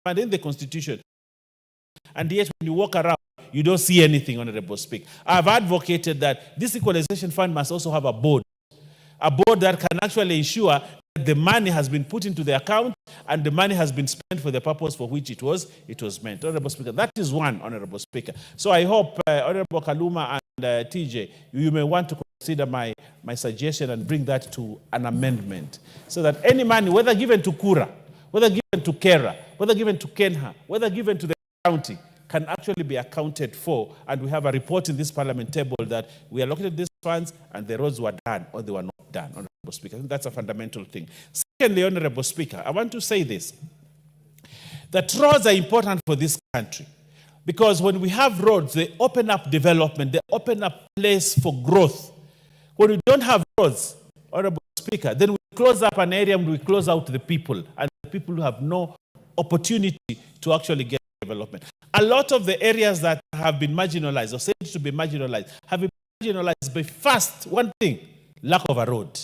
And in the Constitution. And yet, when you walk around, you don't see anything, Honorable Speaker. I've advocated that this equalization fund must also have a board that can actually ensure that the money has been put into the account and the money has been spent for the purpose for which it was meant. Honorable Speaker, that is one, Honorable Speaker. So I hope, Honorable Kaluma and TJ, you may want to consider my suggestion and bring that to an amendment so that any money, whether given to Kura, whether given to KERA, whether given to Kenha, whether given to the county, can actually be accounted for, and we have a report in this parliament table that we allocated these funds and the roads were done or they were not done, Honorable Speaker. I think that's a fundamental thing. Secondly, Honorable Speaker, I want to say this, that roads are important for this country because when we have roads, they open up development, they open up place for growth. When we don't have roads, Honorable Speaker, then we close up an area and we close out the people, and the people who have no opportunity to actually get development. A lot of the areas that have been marginalized or said to be marginalized have been marginalized by first, one thing, lack of a road.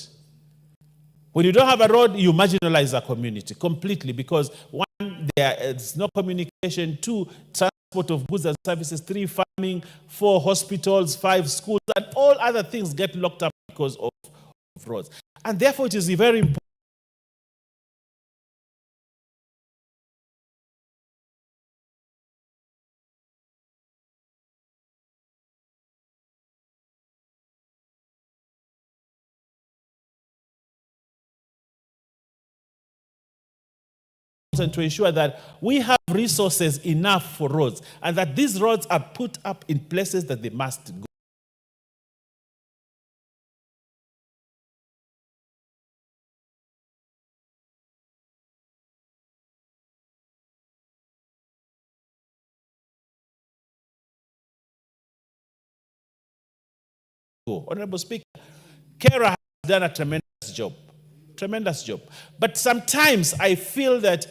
When you don't have a road, you marginalize a community completely because one, there is no communication, two, transport of goods and services, three, farming, four, hospitals, five, schools, and all other things get locked up because of roads. And therefore, it is very important and to ensure that we have resources enough for roads and that these roads are put up in places that they must go. Honorable Speaker, KERA has done a tremendous job. But sometimes I feel that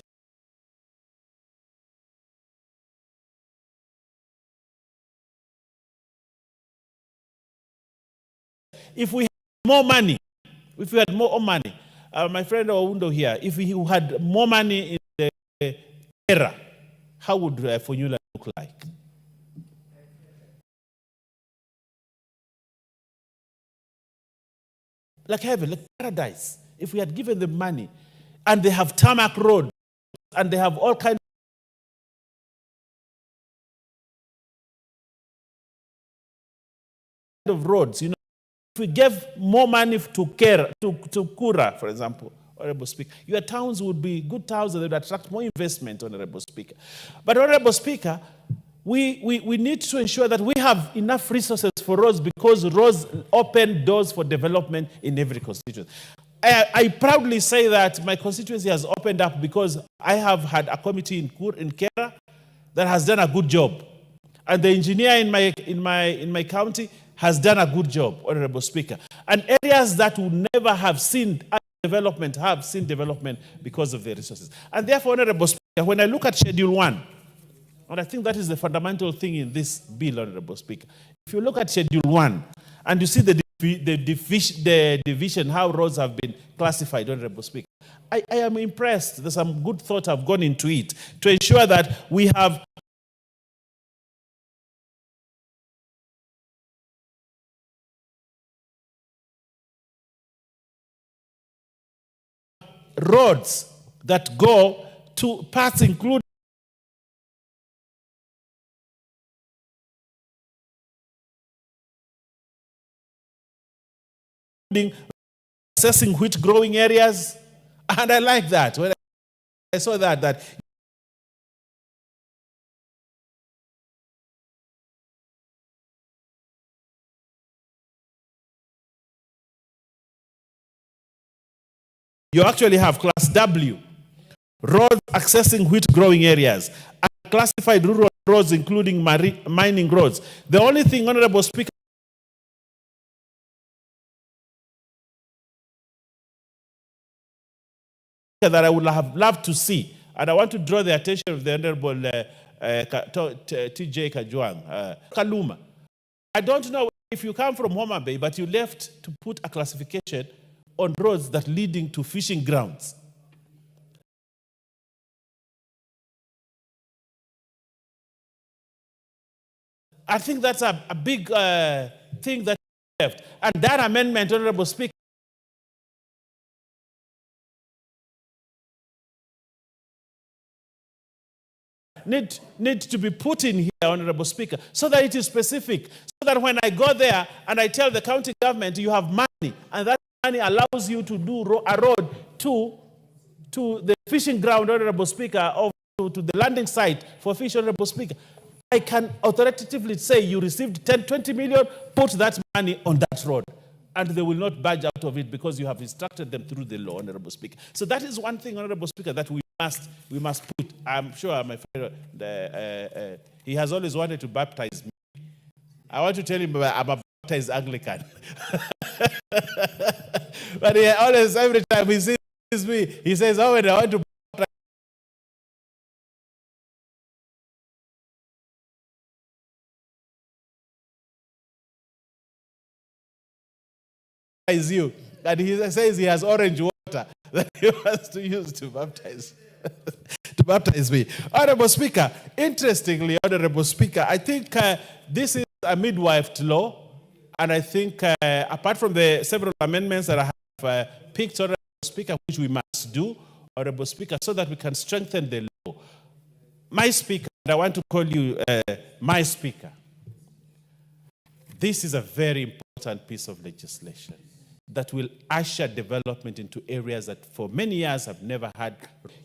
if we had more money, my friend Oundo here, if he had more money in the KERA, how would Funyula look like? Like heaven, like paradise. If we had given them money, and they have tarmac roads, and they have all kinds of roads, if we gave more money to Kura, for example, Honorable Speaker, your towns would be good towns that would attract more investment, Honorable Speaker. But Honorable Speaker, we need to ensure that we have enough resources for roads, because roads open doors for development in every constituency. I proudly say that my constituency has opened up because I have had a committee in Kera that has done a good job. And the engineer in my county has done a good job, Honorable Speaker. And areas that would never have seen development have seen development because of the resources. And therefore, Honorable Speaker, when I look at Schedule 1, and I think that is the fundamental thing in this bill, Honorable Speaker. If you look at Schedule 1 and you see the division, how roads have been classified, Honorable Speaker, I am impressed. There's some good thought have gone into it to ensure that we have roads that go to parts including assessing wheat growing areas. And I like that. When I saw that you actually have class W, roads accessing wheat growing areas, and classified rural roads including mining roads. The only thing, Honorable Speaker, that I would have loved to see, and I want to draw the attention of the Honorable TJ Kajwang, Kaluma. I don't know if you come from Homa Bay, but you left to put a classification on roads that leading to fishing grounds. I think that's a big thing that left. And that amendment, Honorable Speaker, need to be put in here, Honorable Speaker, so that it is specific, so that when I go there and I tell the county government you have money, and that money allows you to do a road to the fishing ground, Honorable Speaker, or to the landing site for fish, Honorable Speaker, I can authoritatively say you received 20 million, put that money on that road. And they will not budge out of it because you have instructed them through the law, Honorable Speaker. So that is one thing, Honorable Speaker, that we must put. I'm sure my friend, he has always wanted to baptize me. I want to tell him I'm a baptized Anglican. But he always, every time he sees me, he says, oh, I want to baptize you. And he says he has orange water that he wants to use to baptize. To baptize me. Honorable Speaker, interestingly, Honorable Speaker, I think this is a midwife law, and I think apart from the several amendments that I have picked, Honorable Speaker, which we must do, Honorable Speaker, so that we can strengthen the law. My Speaker, and I want to call you my Speaker, this is a very important piece of legislation that will usher development into areas that for many years have never had.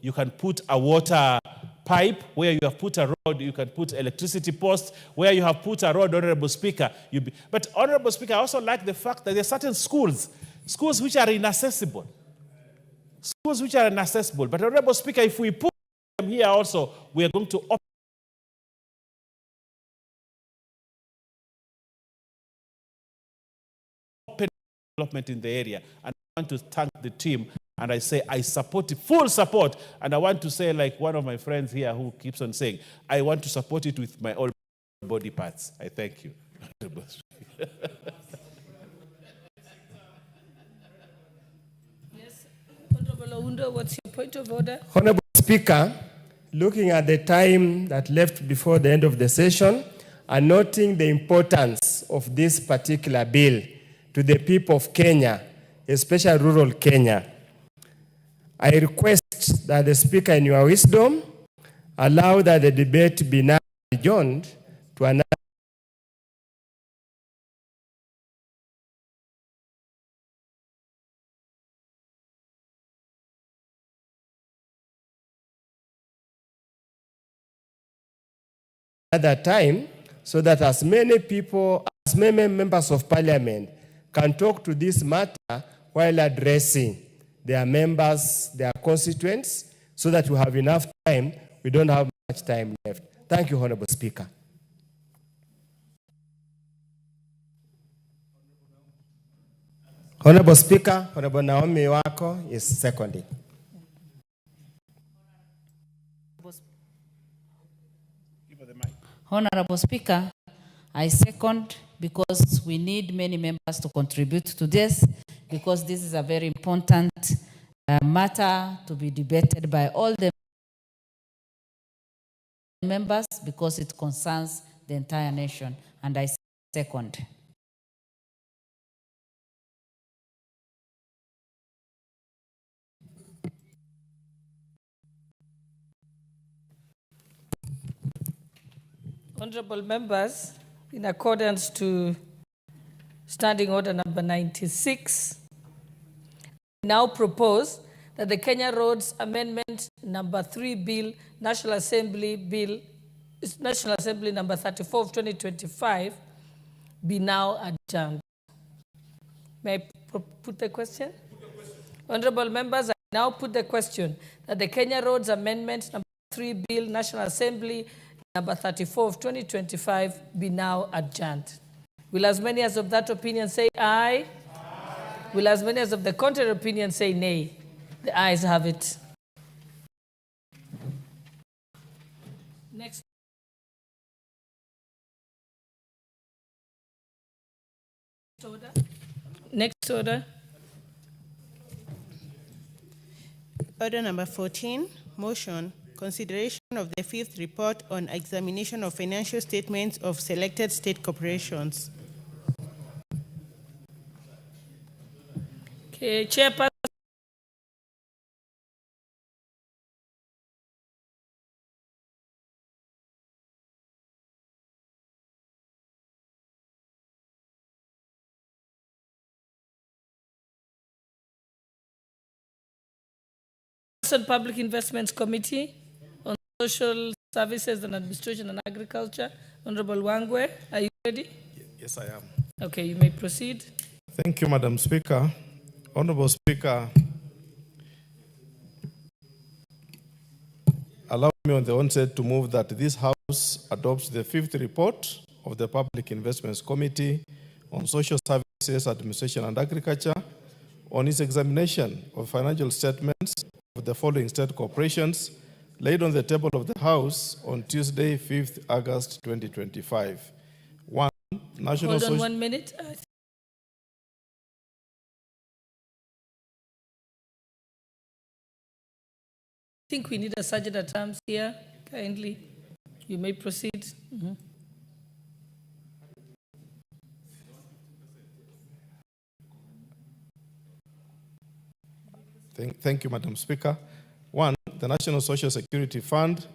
You can put a water pipe where you have put a road, you can put electricity posts where you have put a road, Honorable Speaker. But Honorable Speaker, I also like the fact that there are certain schools which are inaccessible. Schools which are inaccessible. But Honorable Speaker, if we put them here also, we are going to open development in the area. And I want to thank the team, and I say I support it, full support. And I want to say, like one of my friends here who keeps on saying, I want to support it with my all body parts. I thank you. Yes, Honorable Oundo, what's your point of order? Honorable Speaker, looking at the time that left before the end of the session and noting the importance of this particular bill to the people of Kenya, especially rural Kenya, I request that the Speaker, in your wisdom, allow that the debate be now adjourned to another another time so that as many people, as many members of parliament can talk to this matter while addressing their members, their constituents, so that we have enough time. We don't have much time left. Thank you, Honorable Speaker. Honorable Speaker, Honorable Naomi Wako is seconding. Honorable Speaker, I second because we need many members to contribute to this, because this is a very important matter to be debated by all the members, because it concerns the entire nation, and I second. Honorable members, in accordance to Standing Order number 96, I now propose that the Kenya Roads Amendment number 3 Bill, National Assembly number 34 of 2025, be now adjourned. May I put the question? Honorable members, I now put the question that the Kenya Roads Amendment number 3 Bill, National Assembly number 34 of 2025 be now adjourned. Will as many as of that opinion say aye? Aye. Will as many as of the contrary opinion say nay? The ayes have it. Next. Order. Next order. Order number 14, motion. Consideration of the 5th report on examination of financial statements of selected state corporations. Okay, Chairperson. Public Investments Committee on Social Services and Administration and Agriculture. Honorable Wangwe, are you ready? Yes, I am. Okay, you may proceed. Thank you, Madam Speaker. Honorable Speaker, allow me on the onset to move that this House adopts the 5th report of the Public Investments Committee on Social Services, Administration and Agriculture on its examination of financial statements of the following state corporations laid on the table of the House on Tuesday, 5th August 2025. 1. National Hold on 1 minute. I think we need a sergeant at arms here. Kindly, you may proceed. Mm-hmm. Thank you, Madam Speaker. 1. The National Social Security Fund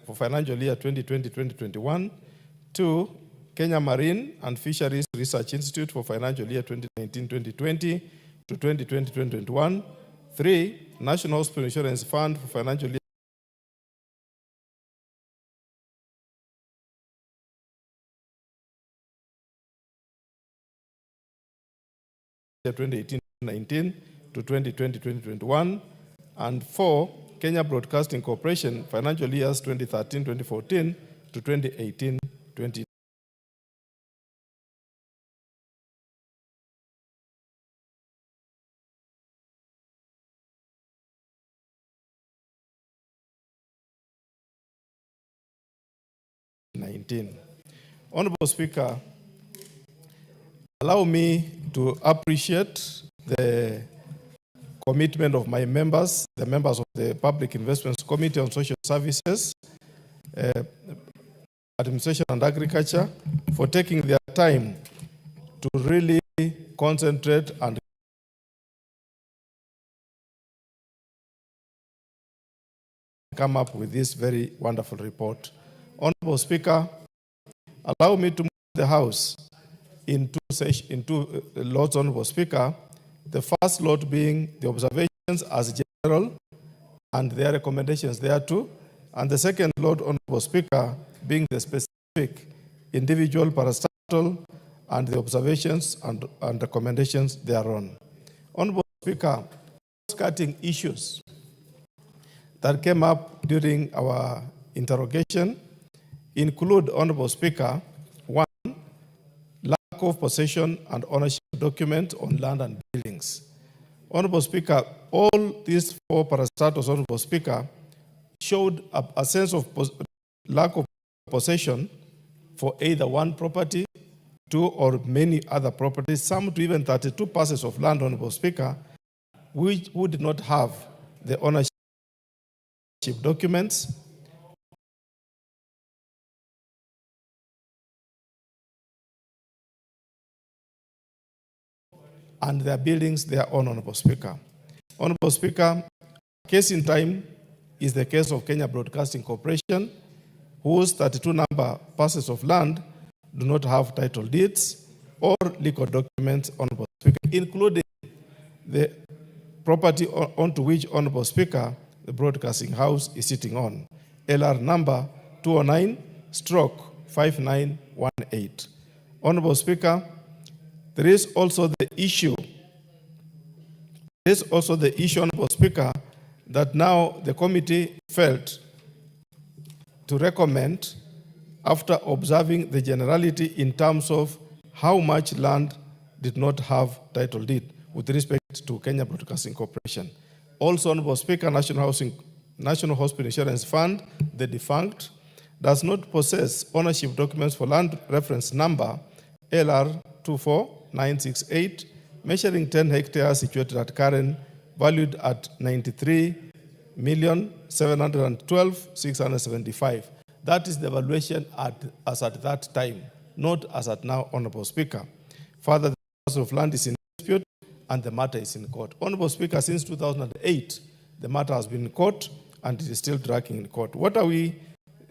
for financial year 2020-2021. 2. Kenya Marine and Fisheries Research Institute for financial year 2019-2020 to 2020-2021. 3. National Hospital Insurance Fund for financial year 2018-19 to 2020-2021, and 4, Kenya Broadcasting Corporation, financial years 2013-2014 to 2018-2019. Honorable Speaker, allow me to appreciate the commitment of my members, the members of the Public Investments Committee on Social Services, Administration and Agriculture, for taking their time to really concentrate and come up with this very wonderful report. Honorable Speaker, allow me to move the House in two lots, Honorable Speaker. The first lot being the observations as general and their recommendations thereto, and the second lot, Honorable Speaker, being the specific specific individual parastatal and the observations and recommendations thereon. Honorable Speaker, cutting issues that came up during our interrogation include, Honorable Speaker, one, lack of possession and ownership documents on land and buildings. Honorable Speaker, all these four parastatals, Honorable Speaker, showed a sense of lack of possession for either one property, two or many other properties, some to even 32 parcels of land, Honorable Speaker, which would not have the ownership documents and their buildings their own, Honorable Speaker. Honorable Speaker, case in time is the case of Kenya Broadcasting Corporation, whose 32 number parcels of land do not have title deeds or legal documents, Honorable Speaker, including the property onto which, Honorable Speaker, the broadcasting house is sitting on, LR number 209/5918. Honorable Speaker, there is also the issue, Honorable Speaker, that now the committee felt to recommend, after observing the generality in terms of how much land did not have title deed with respect to Kenya Broadcasting Corporation. Also, Honorable Speaker, National Hospital Insurance Fund, the defunct, does not possess ownership documents for land reference number LR 24968, measuring 10 hectares situated at Karen, valued at 93,712,675. That is the valuation as at that time, not as at now, Honorable Speaker. Further, the parcel of land is in dispute and the matter is in court. Honorable Speaker, since 2008, the matter has been in court and it is still dragging in court. What are we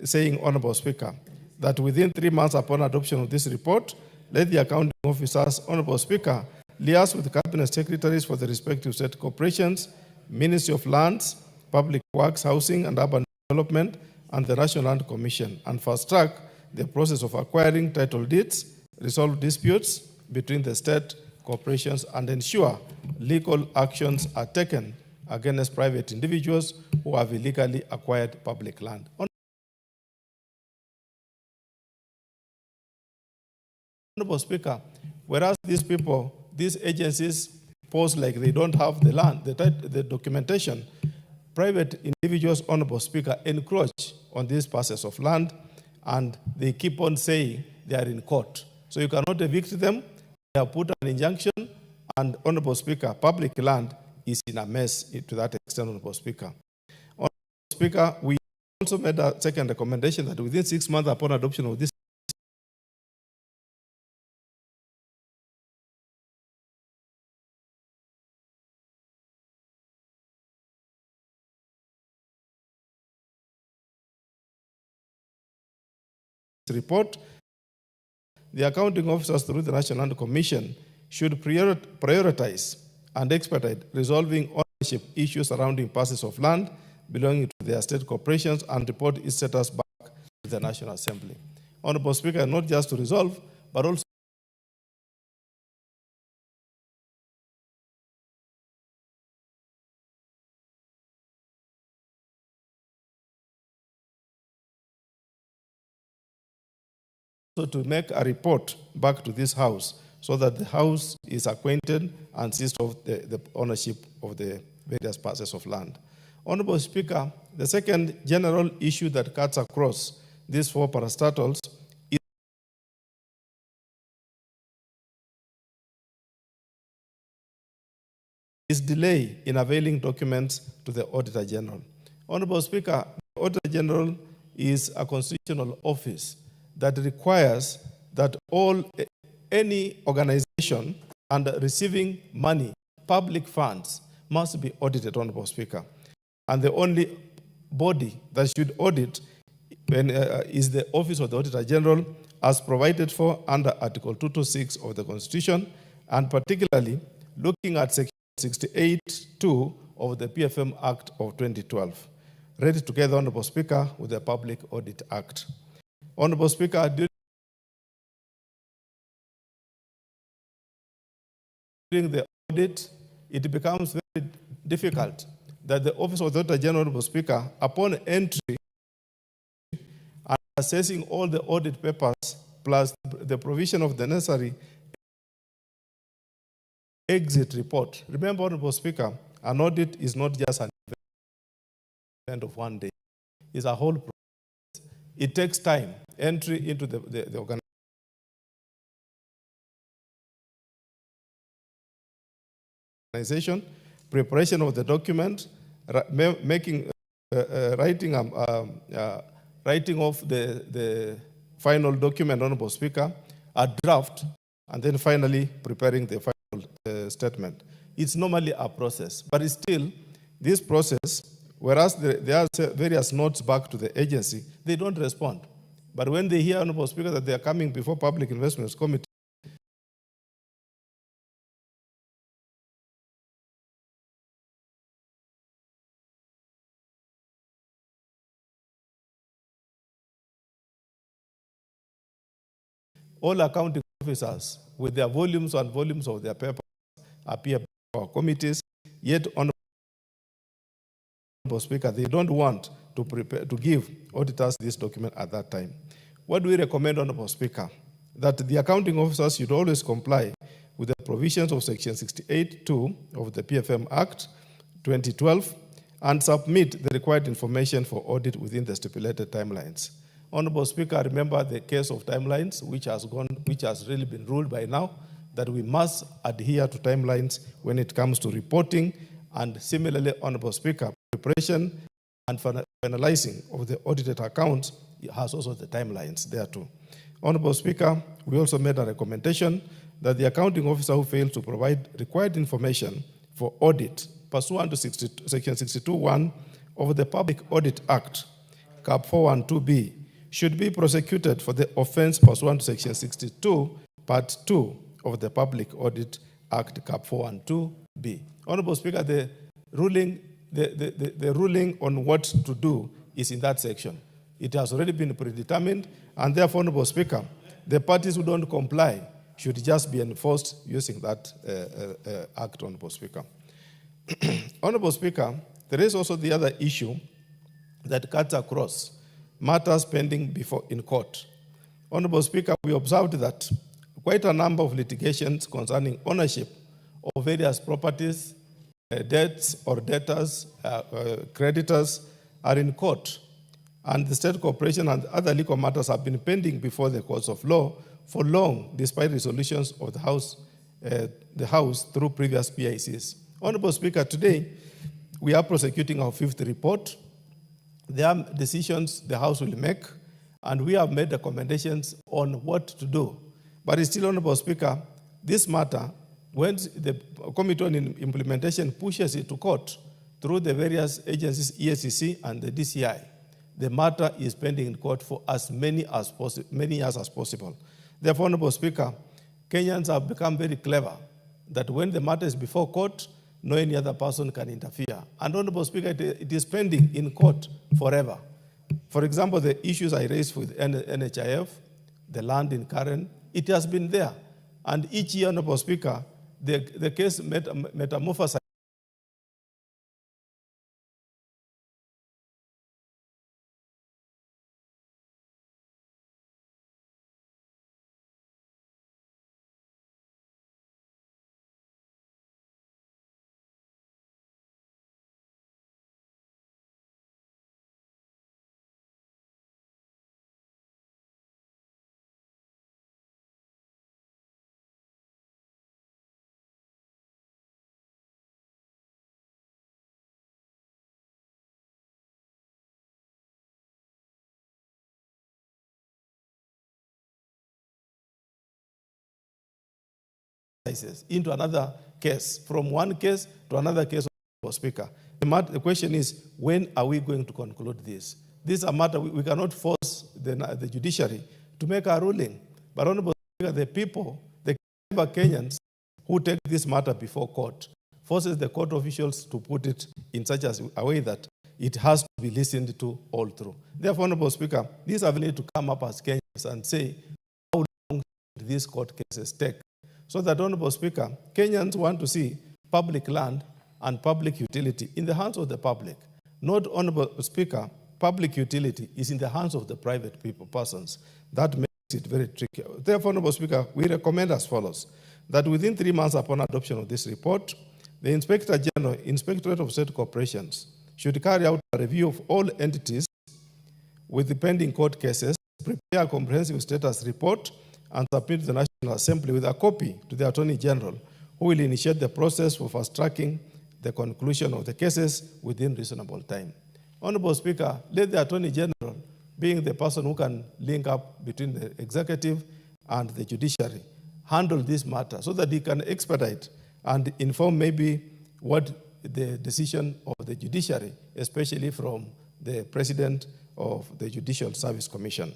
saying, Honorable Speaker? That within 3 months upon adoption of this report, let the accounting officers, Honorable Speaker, liaise with the cabinet secretaries for the respective state corporations, Ministry of Lands, Public Works, Housing and Urban Development, and the National Land Commission, and fast-track the process of acquiring title deeds, resolve disputes between the state corporations, and ensure legal actions are taken against private individuals who have illegally acquired public land. Honorable Speaker, whereas these agencies pose like they don't have the land, the documentation, private individuals, Honorable Speaker, encroach on these parcels of land and they keep on saying they are in court. So you cannot evict them. They have put an injunction and, Honorable Speaker, public land is in a mess to that extent, Honorable Speaker. Honorable Speaker, we also made a second recommendation that within 6 months upon adoption of this report, the accounting officers through the National Land Commission should prioritize and expedite resolving ownership issues surrounding parcels of land belonging to their state corporations and report its status back to the National Assembly. Honorable Speaker, not just to resolve, but also to make a report back to this House so that the House is acquainted and sees of the ownership of the various parcels of land. Honorable Speaker, the second general issue that cuts across these four parastatals is delay in availing documents to the Auditor General. Honorable Speaker, the Auditor General is a constitutional office that requires that any organization under receiving money, public funds, must be audited, Honorable Speaker. And the only body that should audit is the Office of the Auditor General, as provided for under Article 226 of the Constitution, and particularly looking at Section 68(2) of the PFM Act of 2012, read together, Honorable Speaker, with the Public Audit Act. Honorable Speaker, during the audit, it becomes very difficult that the Office of the Auditor General, Honorable Speaker, upon entry and assessing all the audit papers plus the provision of the necessary exit report. Remember, Honorable Speaker, an audit is not just an event of one day. It's a whole process. It takes time, entry into the organization, preparation of the document, writing of the final document, Honorable Speaker, a draft, and then finally preparing the final statement. It's normally a process, but it's still this process, whereas there are various notes back to the agency, they don't respond. But when they hear, Honorable Speaker, that they are coming before Public Investments Committee, all accounting officers with their volumes and volumes of their papers appear before committees, yet, Honorable Speaker, they don't want to give auditors this document at that time. What do we recommend, Honorable Speaker? That the accounting officers should always comply with the provisions of Section 68(2) of the PFM Act 2012 and submit the required information for audit within the stipulated timelines. Honorable Speaker, remember the case of timelines, which has really been ruled by now, that we must adhere to timelines when it comes to reporting, and similarly, Honorable Speaker, preparation and finalizing of the audited accounts has also the timelines there too. Honorable Speaker, we also made a recommendation that the accounting officer who fails to provide required information for audit pursuant to Section 62(1) of the Public Audit Act, Cap 412B, should be prosecuted for the offense pursuant to Section 62, Part 2 of the Public Audit Act, Cap 412B. Honorable Speaker, the ruling on what to do is in that section. It has already been predetermined, and therefore, Honorable Speaker, the parties who don't comply should just be enforced using that act, Honorable Speaker. Honorable Speaker, there is also the other issue that cuts across matters pending in court. Honorable Speaker, we observed that quite a number of litigations concerning ownership of various properties, debts or debtors, creditors are in court, and the state corporation and other legal matters have been pending before the courts of law for long, despite resolutions of the House through previous PICs. Honorable Speaker, today we are prosecuting our 5th report. There are decisions the House will make, and we have made recommendations on what to do. But it's still, Honorable Speaker, this matter, when the Committee on Implementation pushes it to court through the various agencies, EACC and the DCI, the matter is pending in court for as many years as possible. Therefore, Honorable Speaker, Kenyans have become very clever that when the matter is before court, no any other person can interfere. And Honorable Speaker, it is pending in court forever. For example, the issues I raised with NHIF, the land in Karen, it has been there. And each year, Honorable Speaker, the case metamorphosizes into another case, from one case to another case, Honorable Speaker. The question is, when are we going to conclude this? This is a matter we cannot force the judiciary to make a ruling. But Honorable Speaker, the people, the Kenyans who take this matter before court, forces the court officials to put it in such a way that it has to be listened to all through. Therefore, Honorable Speaker, these are need to come up as Kenyans and say, how long should these court cases take? So that, Honorable Speaker, Kenyans want to see public land and public utility in the hands of the public. Not, Honorable Speaker, public utility is in the hands of the private persons. That makes it very tricky. Therefore, Honorable Speaker, we recommend as follows, that within 3 months upon adoption of this report, the Inspector General, Inspectorate of State Corporations, should carry out a review of all entities with the pending court cases, prepare a comprehensive status report, and submit to the National Assembly with a copy to the Attorney General, who will initiate the process for fast-tracking the conclusion of the cases within reasonable time. Honorable Speaker, let the Attorney General, being the person who can link up between the executive and the judiciary, handle this matter so that he can expedite and inform maybe what the decision of the judiciary, especially from the President of the Judicial Service Commission.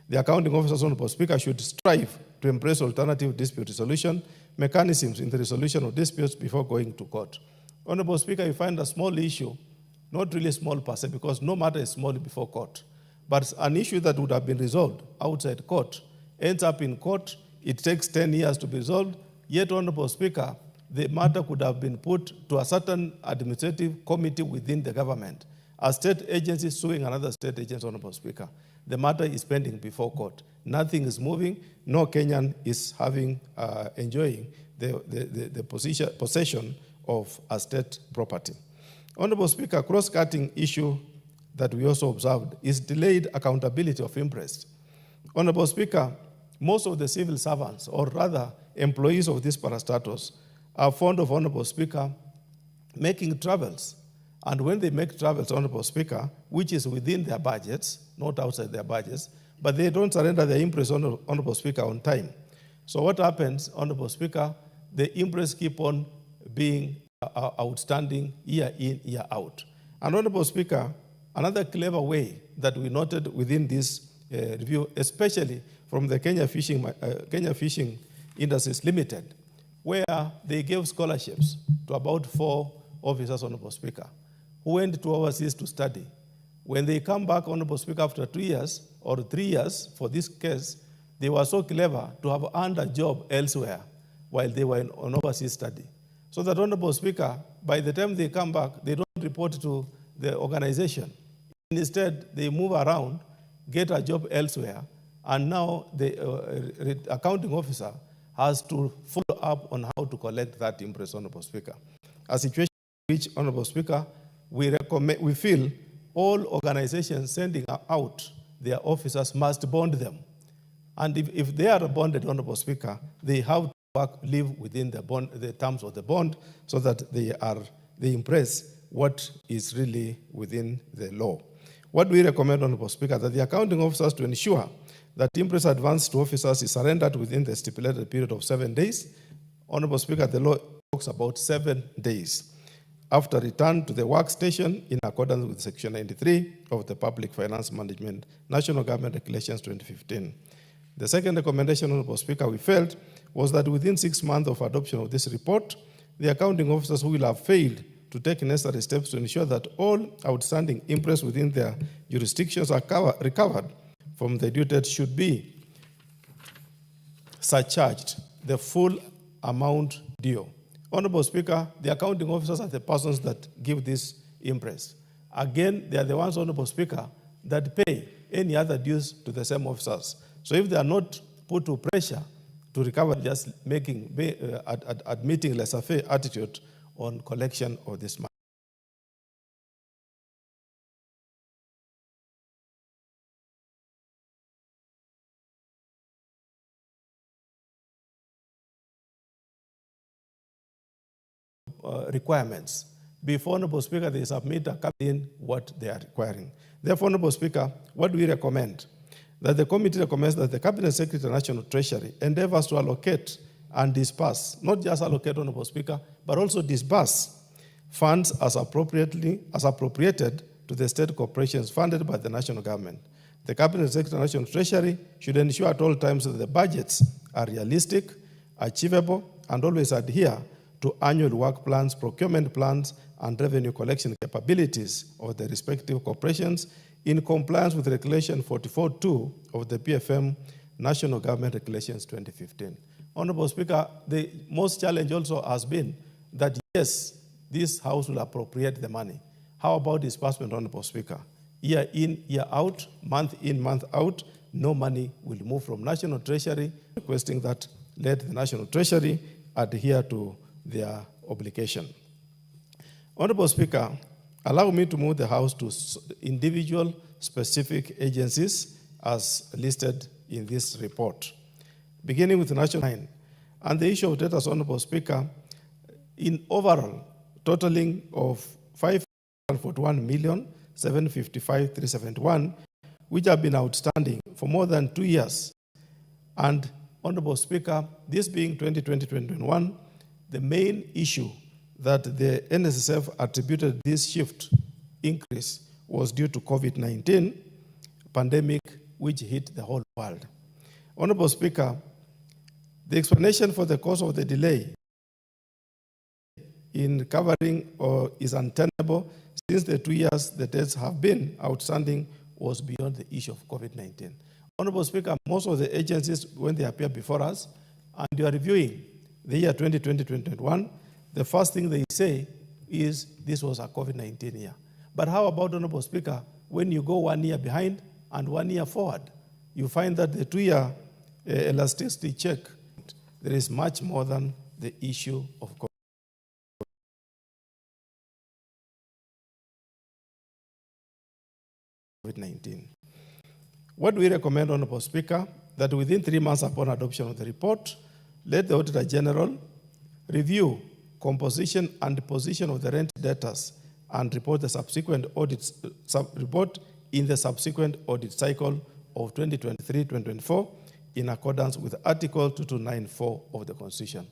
The accounting officers, Honorable Speaker, should strive to embrace alternative dispute resolution mechanisms in the resolution of disputes before going to court. Honorable Speaker, you find a small issue, not really small per se, because no matter is small before court, but an issue that would have been resolved outside court ends up in court. It takes 10 years to be resolved. Yet, Honorable Speaker, the matter could have been put to a certain administrative committee within the government. A state agency suing another state agency, Honorable Speaker. The matter is pending before court. Nothing is moving. No Kenyan is enjoying the possession of a state property. Honorable Speaker, cross-cutting issue that we also observed is delayed accountability of interest. Honorable Speaker, most of the civil servants, or rather employees of this parastatus, are fond of, Honorable Speaker, making travels. And when they make travels, Honorable Speaker, which is within their budgets, not outside their budgets, but they don't surrender their interest, Honorable Speaker, on time. So what happens, Honorable Speaker, the interest keep on being outstanding year in, year out. And Honorable Speaker, another clever way that we noted within this review, especially from the Kenya Fishing Industries Limited, where they gave scholarships to about 4 officers, Honorable Speaker, who went to overseas to study. When they come back, Honorable Speaker, after 2 years or 3 years for this case, they were so clever to have earned a job elsewhere while they were on overseas study. So that, Honorable Speaker, by the time they come back, they don't report to the organization. Instead, they move around, get a job elsewhere, and now the accounting officer has to follow up on how to collect that interest, Honorable Speaker. A situation in which, Honorable Speaker, we feel all organizations sending out their officers must bond them. And if they are bonded, Honorable Speaker, they have to live within the terms of the bond so that they impress what is really within the law. What we recommend, Honorable Speaker, that the accounting officers to ensure that interest advance to officers is surrendered within the stipulated period of 7 days. Honorable Speaker, the law talks about 7 days after return to the workstation in accordance with Section 93 of the Public Finance Management National Government Regulations 2015. The second recommendation, Honorable Speaker, we felt was that within 6 months of adoption of this report, the accounting officers who will have failed to take necessary steps to ensure that all outstanding interest within their jurisdictions are recovered from the due date should be surcharged the full amount due. Honorable Speaker, the accounting officers are the persons that give this interest. Again, they are the ones, Honorable Speaker, that pay any other dues to the same officers. So if they are not put to pressure to recover, just admitting laissez-faire attitude on collection of this money. Requirements. Before, Honorable Speaker, they submit a in what they are requiring. Therefore, Honorable Speaker, what do we recommend? That the committee recommends that the Cabinet Secretary National Treasury endeavors to allocate and disperse, not just allocate, Honorable Speaker, but also disperse funds as appropriated to the state corporations funded by the national government. The Cabinet Secretary National Treasury should ensure at all times that the budgets are realistic, achievable, and always adhere to annual work plans, procurement plans, and revenue collection capabilities of the respective corporations in compliance with Regulation 44.2 of the PFM National Government Regulations 2015. Honorable Speaker, the most challenge also has been that yes, this House will appropriate the money. How about disbursement, Honorable Speaker? Year in, year out, month in, month out, no money will move from National Treasury, requesting that let the National Treasury adhere to their obligation. Honorable Speaker, allow me to move the House to individual specific agencies as listed in this report, beginning with National Line. And the issue of debtors, Honorable Speaker, in overall totaling of 541,755,371, which have been outstanding for more than 2 years. And Honorable Speaker, this being 2020-2021, the main issue that the NSSF attributed this shift increase was due to COVID-19 pandemic, which hit the whole world. Honorable Speaker, the explanation for the cause of the delay in covering is untenable since the 2 years the debts have been outstanding was beyond the issue of COVID-19. Honorable Speaker, most of the agencies, when they appear before us, and you are reviewing the year 2020-2021, the first thing they say is this was a COVID-19 year. But how about, Honorable Speaker, when you go 1 year behind and 1 year forward, you find that the 2-year elasticity check, there is much more than the issue of COVID-19. What do we recommend, Honorable Speaker? That within 3 months upon adoption of the report, let the Auditor General review composition and position of the rent debtors and report the subsequent audits, report in the subsequent audit cycle of 2023-2024 in accordance with Article 2294 of the Constitution.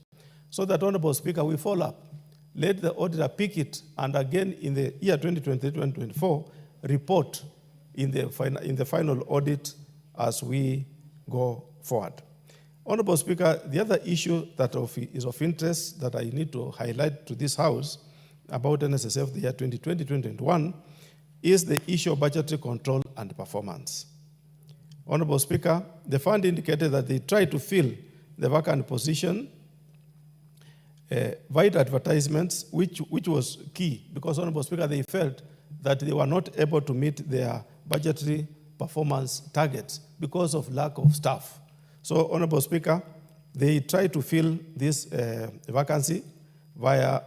So that, Honorable Speaker, we follow up. Let the auditor pick it and again in the year 2023-2024 report in the final audit as we go forward. Honorable Speaker, the other issue that is of interest that I need to highlight to this House about NSSF the year 2020-2021 is the issue of budgetary control and performance. Honorable Speaker, the fund indicated that they tried to fill the vacant position via advertisements, which was key because, Honorable Speaker, they felt that they were not able to meet their budgetary performance targets because of lack of staff. So, Honorable Speaker, they tried to fill this vacancy via